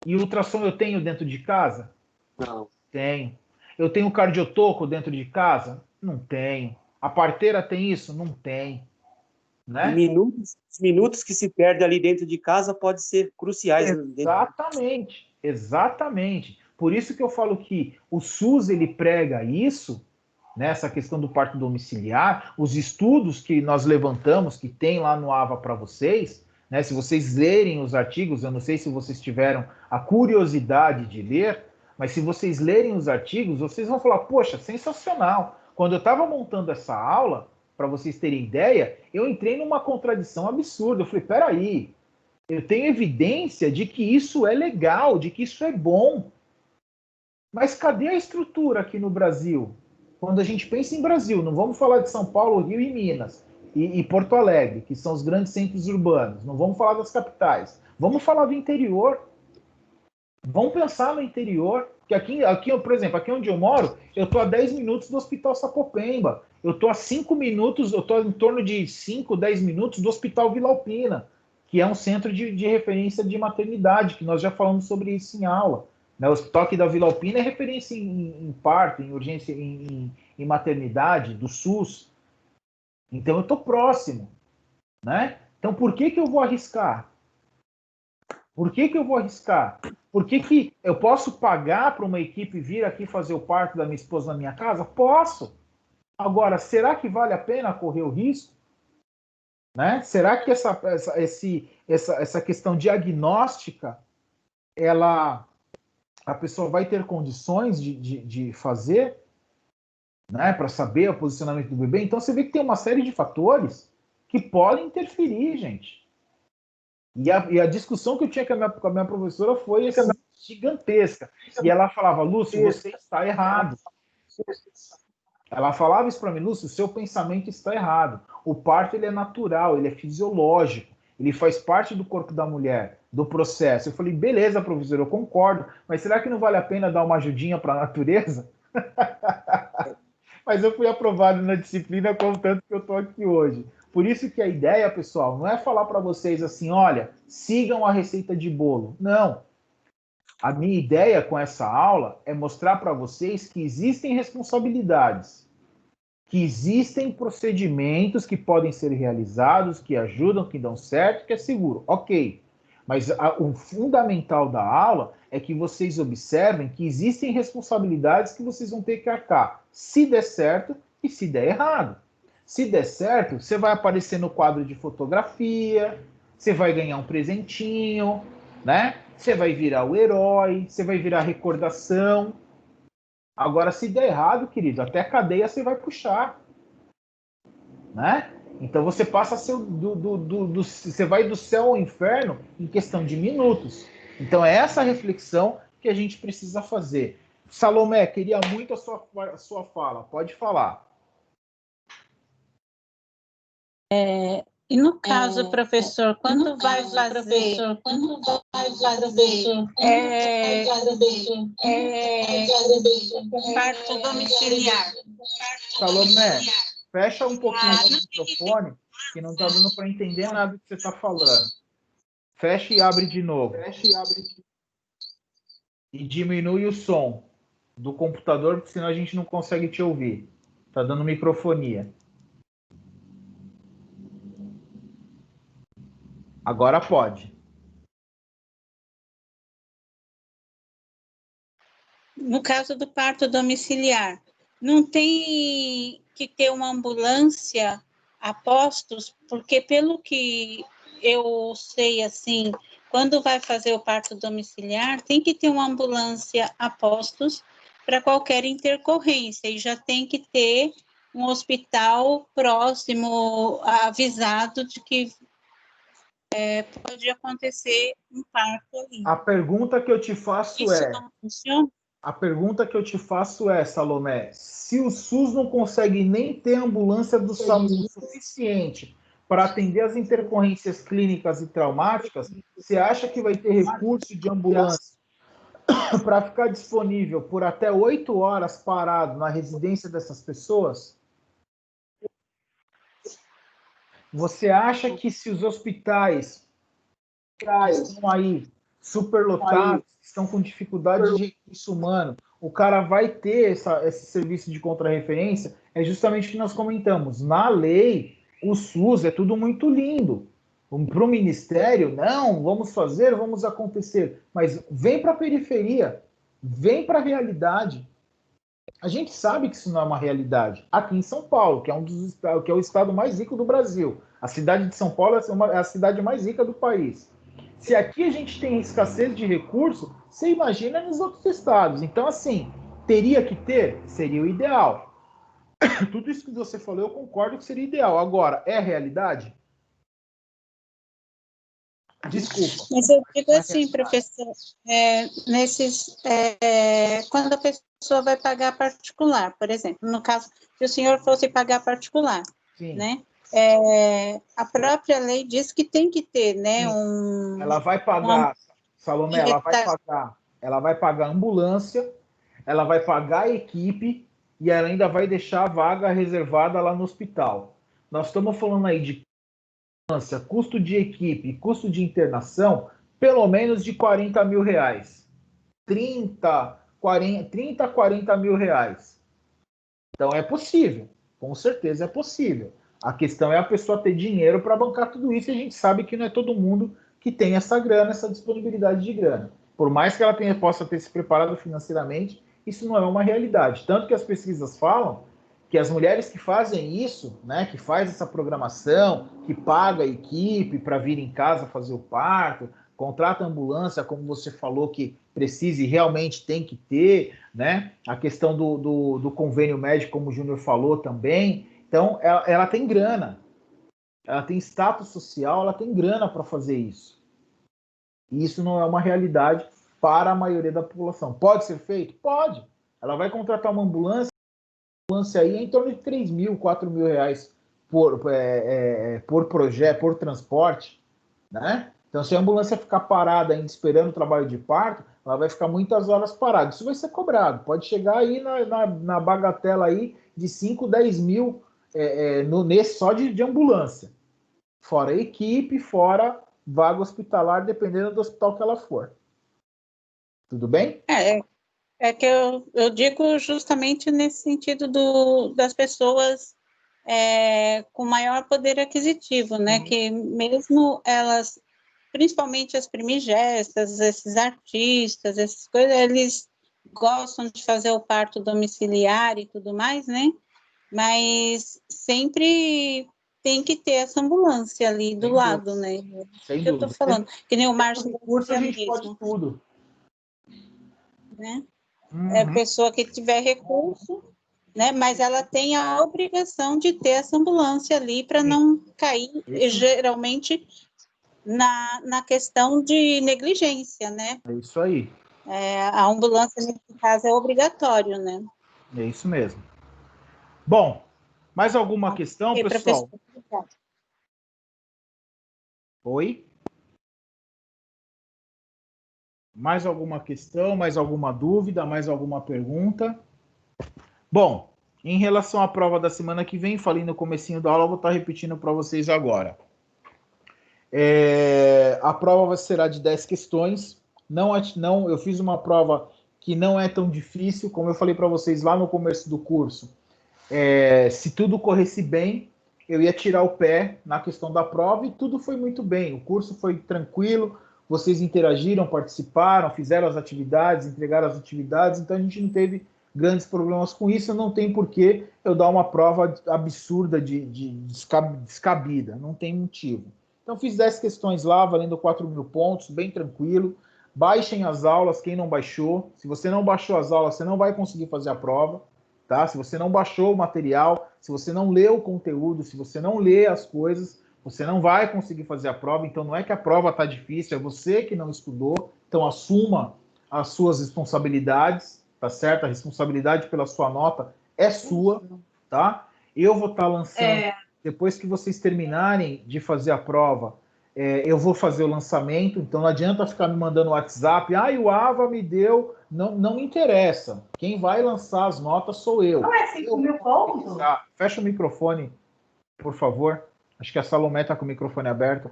E ultrassom eu tenho dentro de casa? Não. Tenho. Eu tenho cardiotoco dentro de casa? Não tenho. A parteira tem isso? Não tem. Né? Os minutos que se perde ali dentro de casa podem ser cruciais. Exatamente, exatamente. Por isso que eu falo que o SUS ele prega isso, né, essa questão do parto domiciliar, os estudos que nós levantamos, que tem lá no AVA para vocês, né, se vocês lerem os artigos, eu não sei se vocês tiveram a curiosidade de ler, mas se vocês lerem os artigos, vocês vão falar, poxa, sensacional. Quando eu estava montando essa aula, para vocês terem ideia, eu entrei numa contradição absurda. Eu falei, peraí, eu tenho evidência de que isso é legal, de que isso é bom. Mas cadê a estrutura aqui no Brasil? Quando a gente pensa em Brasil, não vamos falar de São Paulo, Rio e Minas, e Porto Alegre, que são os grandes centros urbanos. Não vamos falar das capitais. Vamos falar do interior. Vamos pensar no interior. Que aqui, por exemplo, aqui onde eu moro, eu estou a 10 minutos do Hospital Sapopemba. Eu estou a 5 minutos, eu estou em torno de 5, 10 minutos do Hospital Vila Alpina, que é um centro de referência de maternidade, que nós já falamos sobre isso em aula. Né? O Hospital aqui da Vila Alpina é referência em parto, em urgência, em maternidade, do SUS. Então, eu estou próximo. Né? Então, por que eu vou arriscar? Por que eu vou arriscar? Por que eu posso pagar para uma equipe vir aqui fazer o parto da minha esposa na minha casa? Posso. Agora, será que vale a pena correr o risco? Né? Será que essa questão diagnóstica, a pessoa vai ter condições de fazer, né, para saber o posicionamento do bebê? Então, você vê que tem uma série de fatores que podem interferir, gente. E a discussão que eu tinha com a minha professora foi gigantesca. E ela falava, Lúcio, você está errado. Ela falava isso para mim, Lúcio, o seu pensamento está errado. O parto ele é natural, ele é fisiológico, ele faz parte do corpo da mulher, do processo. Eu falei, beleza, professora, eu concordo, mas será que não vale a pena dar uma ajudinha para a natureza? Mas eu fui aprovado na disciplina, contanto que eu estou aqui hoje. Por isso que a ideia, pessoal, não é falar para vocês assim, olha, sigam a receita de bolo. Não. A minha ideia com essa aula é mostrar para vocês que existem responsabilidades, que existem procedimentos que podem ser realizados, que ajudam, que dão certo, que é seguro. Ok. Mas o fundamental da aula é que vocês observem que existem responsabilidades que vocês vão ter que arcar, se der certo e se der errado. Se der certo, você vai aparecer no quadro de fotografia, você vai ganhar um presentinho, né? Você vai virar o herói, você vai virar recordação. Agora, se der errado, querido, até a cadeia você vai puxar, né? Então você passa a ser você vai do céu ao inferno em questão de minutos. Então é essa reflexão que a gente precisa fazer. Salomé, queria muito a sua fala. Pode falar. E no caso, professor, quando vai fazer parto domiciliar? Salomé, fecha um pouquinho o microfone, que não está dando para entender nada que você está falando. Fecha e abre de novo. E diminui o som do computador, porque senão a gente não consegue te ouvir. Está dando microfonia. Agora pode. No caso do parto domiciliar, não tem que ter uma ambulância a postos, porque pelo que eu sei, assim, quando vai fazer o parto domiciliar, tem que ter uma ambulância a postos para qualquer intercorrência, e já tem que ter um hospital próximo, avisado de que pode acontecer um parto ali. A pergunta que eu te faço Isso não funciona? A pergunta que eu te faço é, Salomé, se o SUS não consegue nem ter ambulância do SAMU suficiente para atender as intercorrências clínicas e traumáticas, você acha que vai ter recurso de ambulância para ficar disponível por até 8 horas parado na residência dessas pessoas? Você acha que se os hospitais estão aí superlotados, estão com dificuldade de recurso humano, o cara vai ter esse serviço de contrarreferência? É justamente o que nós comentamos. Na lei, o SUS é tudo muito lindo. Para o Ministério, não, vamos fazer, vamos acontecer. Mas vem para a periferia, vem para a realidade. A gente sabe que isso não é uma realidade. Aqui em São Paulo, que é que é o estado mais rico do Brasil. A cidade de São Paulo é a cidade mais rica do país. Se aqui a gente tem escassez de recurso, você imagina nos outros estados. Então, assim, teria que ter? Seria o ideal. Tudo isso que você falou, eu concordo que seria ideal. Agora, é realidade? Desculpa. Mas eu digo assim, professor, quando a pessoa vai pagar particular, por exemplo, no caso, se o senhor fosse pagar particular, sim, né? A própria lei diz que tem que ter, né? Ela vai pagar, Salomé, ela vai pagar ambulância, ela vai pagar a equipe e ela ainda vai deixar a vaga reservada lá no hospital. Nós estamos falando aí de custo de equipe, custo de internação, pelo menos de 40 mil reais. 30, 40 mil reais. Então é possível, com certeza é possível. A questão é a pessoa ter dinheiro para bancar tudo isso, e a gente sabe que não é todo mundo que tem essa grana, essa disponibilidade de grana. Por mais que ela possa ter se preparado financeiramente, isso não é uma realidade. Tanto que as pesquisas falam que as mulheres que fazem isso, né, que faz essa programação, que paga a equipe para vir em casa fazer o parto, contrata ambulância, como você falou, que precisa e realmente tem que ter, né? A questão do convênio médico, como o Júnior falou também. Então, ela tem grana, ela tem status social, ela tem grana para fazer isso. E isso não é uma realidade para a maioria da população. Pode ser feito? Pode. Ela vai contratar uma ambulância aí é em torno de 3 mil, 4 mil reais por projeto, por transporte, né? Então, se a ambulância ficar parada ainda esperando o trabalho de parto, ela vai ficar muitas horas parada. Isso vai ser cobrado. Pode chegar aí na bagatela aí de 5, 10 mil só de ambulância. Fora equipe, fora vaga hospitalar, dependendo do hospital que ela for. Tudo bem? É que eu digo justamente nesse sentido das pessoas com maior poder aquisitivo, né? Que mesmo elas, principalmente as primigestas, esses artistas, essas coisas, eles gostam de fazer o parto domiciliar e tudo mais, né? Mas sempre tem que ter essa ambulância ali do lado, né? Sem que eu tô falando. Que nem o Márcio curso a gente pode tudo. Né? É a pessoa que tiver recurso, né? Mas ela tem a obrigação de ter essa ambulância ali para não cair, geralmente, na questão de negligência, né? É isso aí. A ambulância, nesse caso, é obrigatório, né? É isso mesmo. Bom, mais alguma questão, pessoal? Oi? Mais alguma questão, mais alguma dúvida, mais alguma pergunta? Bom, em relação à prova da semana que vem, falei no comecinho da aula, vou estar repetindo para vocês agora. A prova será de 10 questões. Não, eu fiz uma prova que não é tão difícil, como eu falei para vocês lá no começo do curso. Se tudo corresse bem, eu ia tirar o pé na questão da prova e tudo foi muito bem. O curso foi tranquilo, vocês interagiram, participaram, fizeram as atividades, entregaram as atividades, então a gente não teve grandes problemas com isso. Não tem porquê eu dar uma prova absurda descabida, não tem motivo. Então fiz 10 questões lá, valendo 4 mil pontos, bem tranquilo. Baixem as aulas, quem não baixou. Se você não baixou as aulas, você não vai conseguir fazer a prova. Tá? Se você não baixou o material, se você não leu o conteúdo, se você não lê as coisas, você não vai conseguir fazer a prova. Então não é que a prova está difícil, é você que não estudou. Então assuma as suas responsabilidades, tá certo? A responsabilidade pela sua nota é sua, tá? Eu vou estar lançando, depois que vocês terminarem de fazer a prova, eu vou fazer o lançamento, então não adianta ficar me mandando WhatsApp, o AVA me deu, não interessa. Quem vai lançar as notas sou eu. Não é 5.000 pontos? Fecha o microfone, por favor. Acho que a Salomé está com o microfone aberto.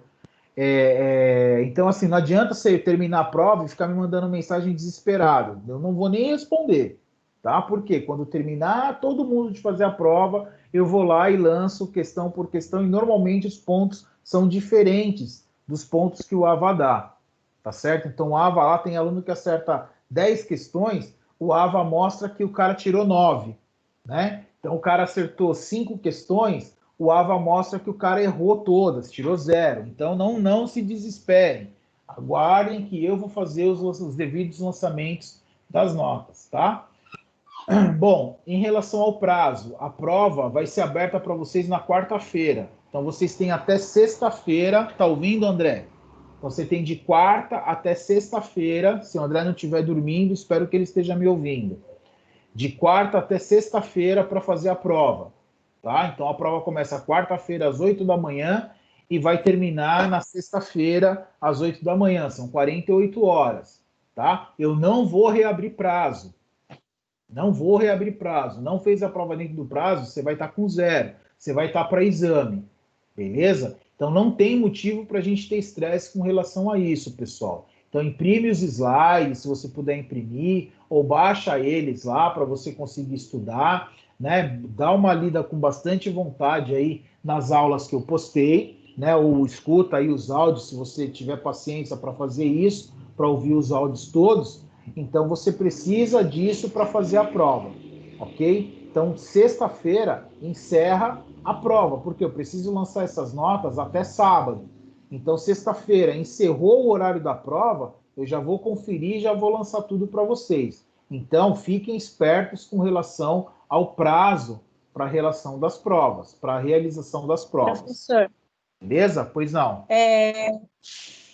Então, assim, não adianta você terminar a prova e ficar me mandando mensagem desesperado. Eu não vou nem responder, tá? Porque quando terminar todo mundo de fazer a prova, eu vou lá e lanço questão por questão, e normalmente os pontos são diferentes dos pontos que o AVA dá, tá certo? Então, o AVA lá tem aluno que acerta 10 questões, o AVA mostra que o cara tirou 9, né? Então, o cara acertou 5 questões, o AVA mostra que o cara errou todas, tirou 0. Então, não se desesperem. Aguardem que eu vou fazer os devidos lançamentos das notas, tá? Bom, em relação ao prazo, a prova vai ser aberta para vocês na quarta-feira. Então, vocês têm até sexta-feira. Tá ouvindo, André? Então, você tem de quarta até sexta-feira. Se o André não estiver dormindo, espero que ele esteja me ouvindo. De quarta até sexta-feira para fazer a prova. Tá? Então, a prova começa quarta-feira às 8 da manhã e vai terminar na sexta-feira às 8 da manhã. São 48 horas. Tá? Eu não vou reabrir prazo. Não vou reabrir prazo. Não fez a prova dentro do prazo, você vai estar com 0. Você vai estar para exame. Beleza? Então, não tem motivo para a gente ter estresse com relação a isso, pessoal. Então, imprime os slides, se você puder imprimir, ou baixa eles lá para você conseguir estudar, né? Dá uma lida com bastante vontade aí nas aulas que eu postei, né? Ou escuta aí os áudios, se você tiver paciência para fazer isso, para ouvir os áudios todos. Então, você precisa disso para fazer a prova, ok? Então, sexta-feira encerra a prova, porque eu preciso lançar essas notas até sábado. Então, sexta-feira encerrou o horário da prova, eu já vou conferir e já vou lançar tudo para vocês. Então, fiquem espertos com relação ao prazo para a realização das provas, para a realização das provas. Professor. Beleza? Pois não.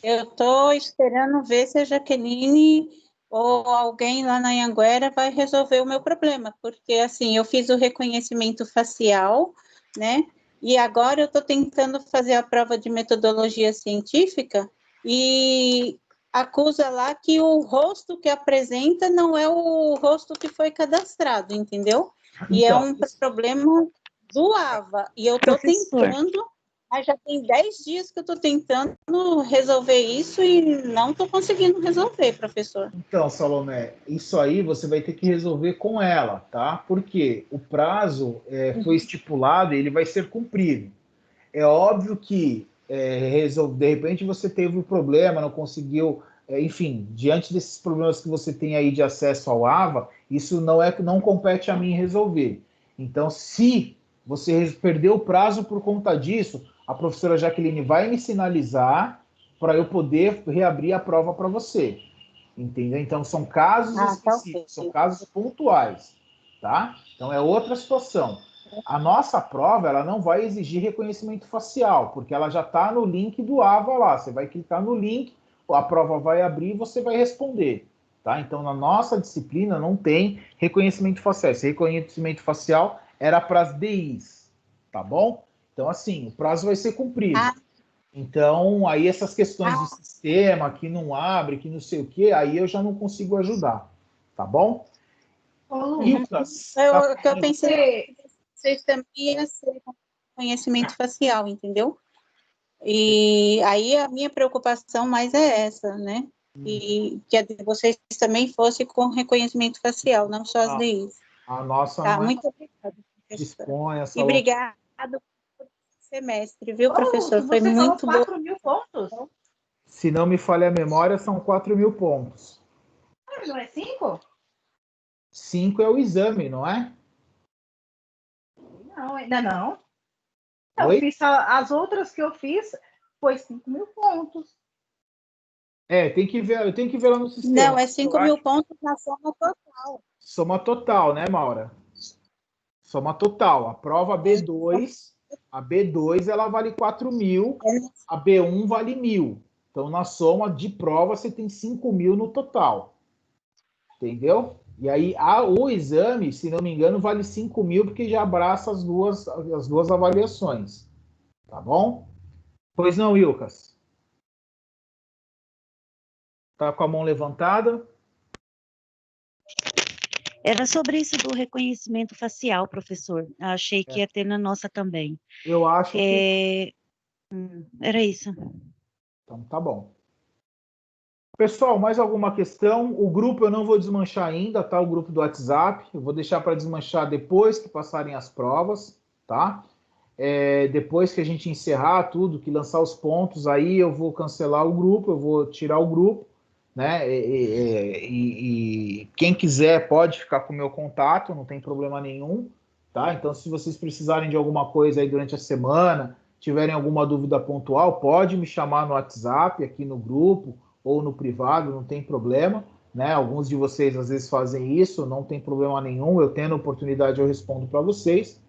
Eu estou esperando ver se a Jaqueline ou alguém lá na Anhanguera vai resolver o meu problema, porque, assim, eu fiz o reconhecimento facial, né? E agora eu estou tentando fazer a prova de metodologia científica e acusa lá que o rosto que apresenta não é o rosto que foi cadastrado, entendeu? E é um problema do AVA. E eu estou tentando, mas já tem 10 dias que eu estou tentando resolver isso e não estou conseguindo resolver, professor. Então, Salomé, isso aí você vai ter que resolver com ela, tá? Porque o prazo foi estipulado e ele vai ser cumprido. É óbvio que, de repente, você teve um problema, não conseguiu... enfim, diante desses problemas que você tem aí de acesso ao AVA, isso não compete a mim resolver. Então, se você perdeu o prazo por conta disso, a professora Jaqueline vai me sinalizar para eu poder reabrir a prova para você. Entendeu? Então, são casos específicos, são casos pontuais, tá? Então, é outra situação. A nossa prova, ela não vai exigir reconhecimento facial, porque ela já está no link do AVA lá. Você vai clicar no link, a prova vai abrir e você vai responder, tá? Então, na nossa disciplina não tem reconhecimento facial. Esse reconhecimento facial era para as DIs, tá bom? Então, assim, o prazo vai ser cumprido. Então, aí essas questões do sistema, que não abre, que não sei o quê, aí eu já não consigo ajudar, tá bom? Eu pensei que vocês também iam ser conhecimento facial, entendeu? E aí a minha preocupação mais é essa, né? E que vocês também fossem com reconhecimento facial, não só as DIs. A nossa tá, muito obrigada, dispõe essa... E obrigado por semestre, viu, professor? Foi muito bom. 4.000 pontos? Se não me falha a memória, são 4.000 pontos. Não é 5? 5 é o exame, não é? Não, ainda não. Eu fiz as outras que eu fiz, foi 5.000 pontos. Tem que ver, eu tenho que ver lá no sistema. Não, é 5.000 pontos na soma total. Soma total, né, Maura? Soma total. A prova B2, ela vale 4.000, a B1 vale 1.000. Então, na soma de prova, você tem 5.000 no total. Entendeu? E aí o exame, se não me engano, vale 5 mil, porque já abraça as duas avaliações. Tá bom? Pois não, Ilcas? Tá com a mão levantada? Era sobre isso do reconhecimento facial, professor. Achei que ia ter na nossa também. Eu acho que... Era isso. Então, tá bom. Pessoal, mais alguma questão? O grupo eu não vou desmanchar ainda, tá? O grupo do WhatsApp. Eu vou deixar para desmanchar depois que passarem as provas, tá? Depois que a gente encerrar tudo, que lançar os pontos, aí eu vou cancelar o grupo, eu vou tirar o grupo, né? E quem quiser pode ficar com o meu contato, não tem problema nenhum, tá? Então, se vocês precisarem de alguma coisa aí durante a semana, tiverem alguma dúvida pontual, pode me chamar no WhatsApp, aqui no grupo, ou no privado, não tem problema, né? Alguns de vocês às vezes fazem isso, não tem problema nenhum, eu tendo oportunidade eu respondo para vocês.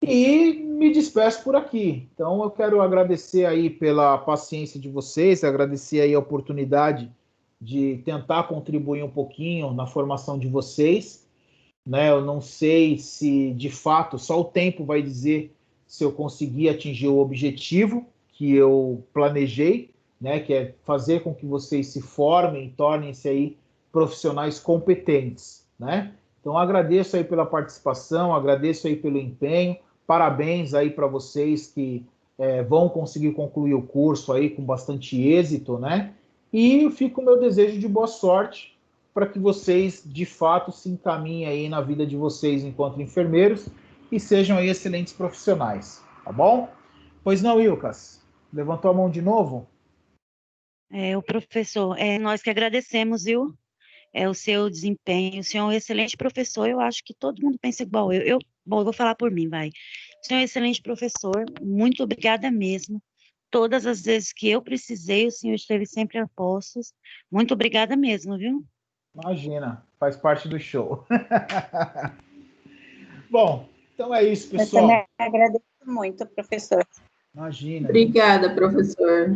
E me despeço por aqui. Então eu quero agradecer aí pela paciência de vocês, agradecer aí a oportunidade de tentar contribuir um pouquinho na formação de vocês, né? Eu não sei se de fato só o tempo vai dizer se eu conseguir atingir o objetivo que eu planejei, né? Que é fazer com que vocês se formem, tornem-se aí profissionais competentes, né? Então agradeço aí pela participação, agradeço aí pelo empenho. Parabéns aí para vocês que vão conseguir concluir o curso aí com bastante êxito, né? E fica o meu desejo de boa sorte para que vocês, de fato, se encaminhem aí na vida de vocês enquanto enfermeiros e sejam aí excelentes profissionais, tá bom? Pois não, Ilcas? Levantou a mão de novo? O professor, nós que agradecemos, viu? O seu desempenho. O senhor é um excelente professor. Eu acho que todo mundo pensa igual eu. Bom, eu vou falar por mim, vai. O senhor é um excelente professor. Muito obrigada mesmo. Todas as vezes que eu precisei, o senhor esteve sempre a postos. Muito obrigada mesmo, viu? Imagina, faz parte do show. Bom, então é isso, Eu pessoal. também agradeço muito, professor. Imagina. Obrigada, professor.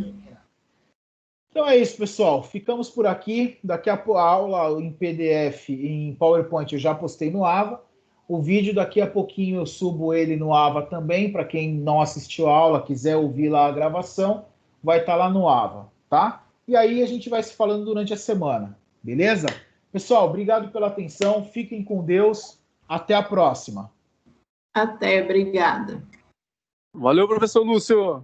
Então é isso, pessoal. Ficamos por aqui. Daqui a aula em PDF e em PowerPoint eu já postei no Ava. O vídeo daqui a pouquinho eu subo ele no Ava também, para quem não assistiu a aula, quiser ouvir lá a gravação, vai estar lá no Ava, tá? E aí a gente vai se falando durante a semana, beleza? Pessoal, obrigado pela atenção. Fiquem com Deus. Até a próxima. Até, obrigada. Valeu, professor Lúcio.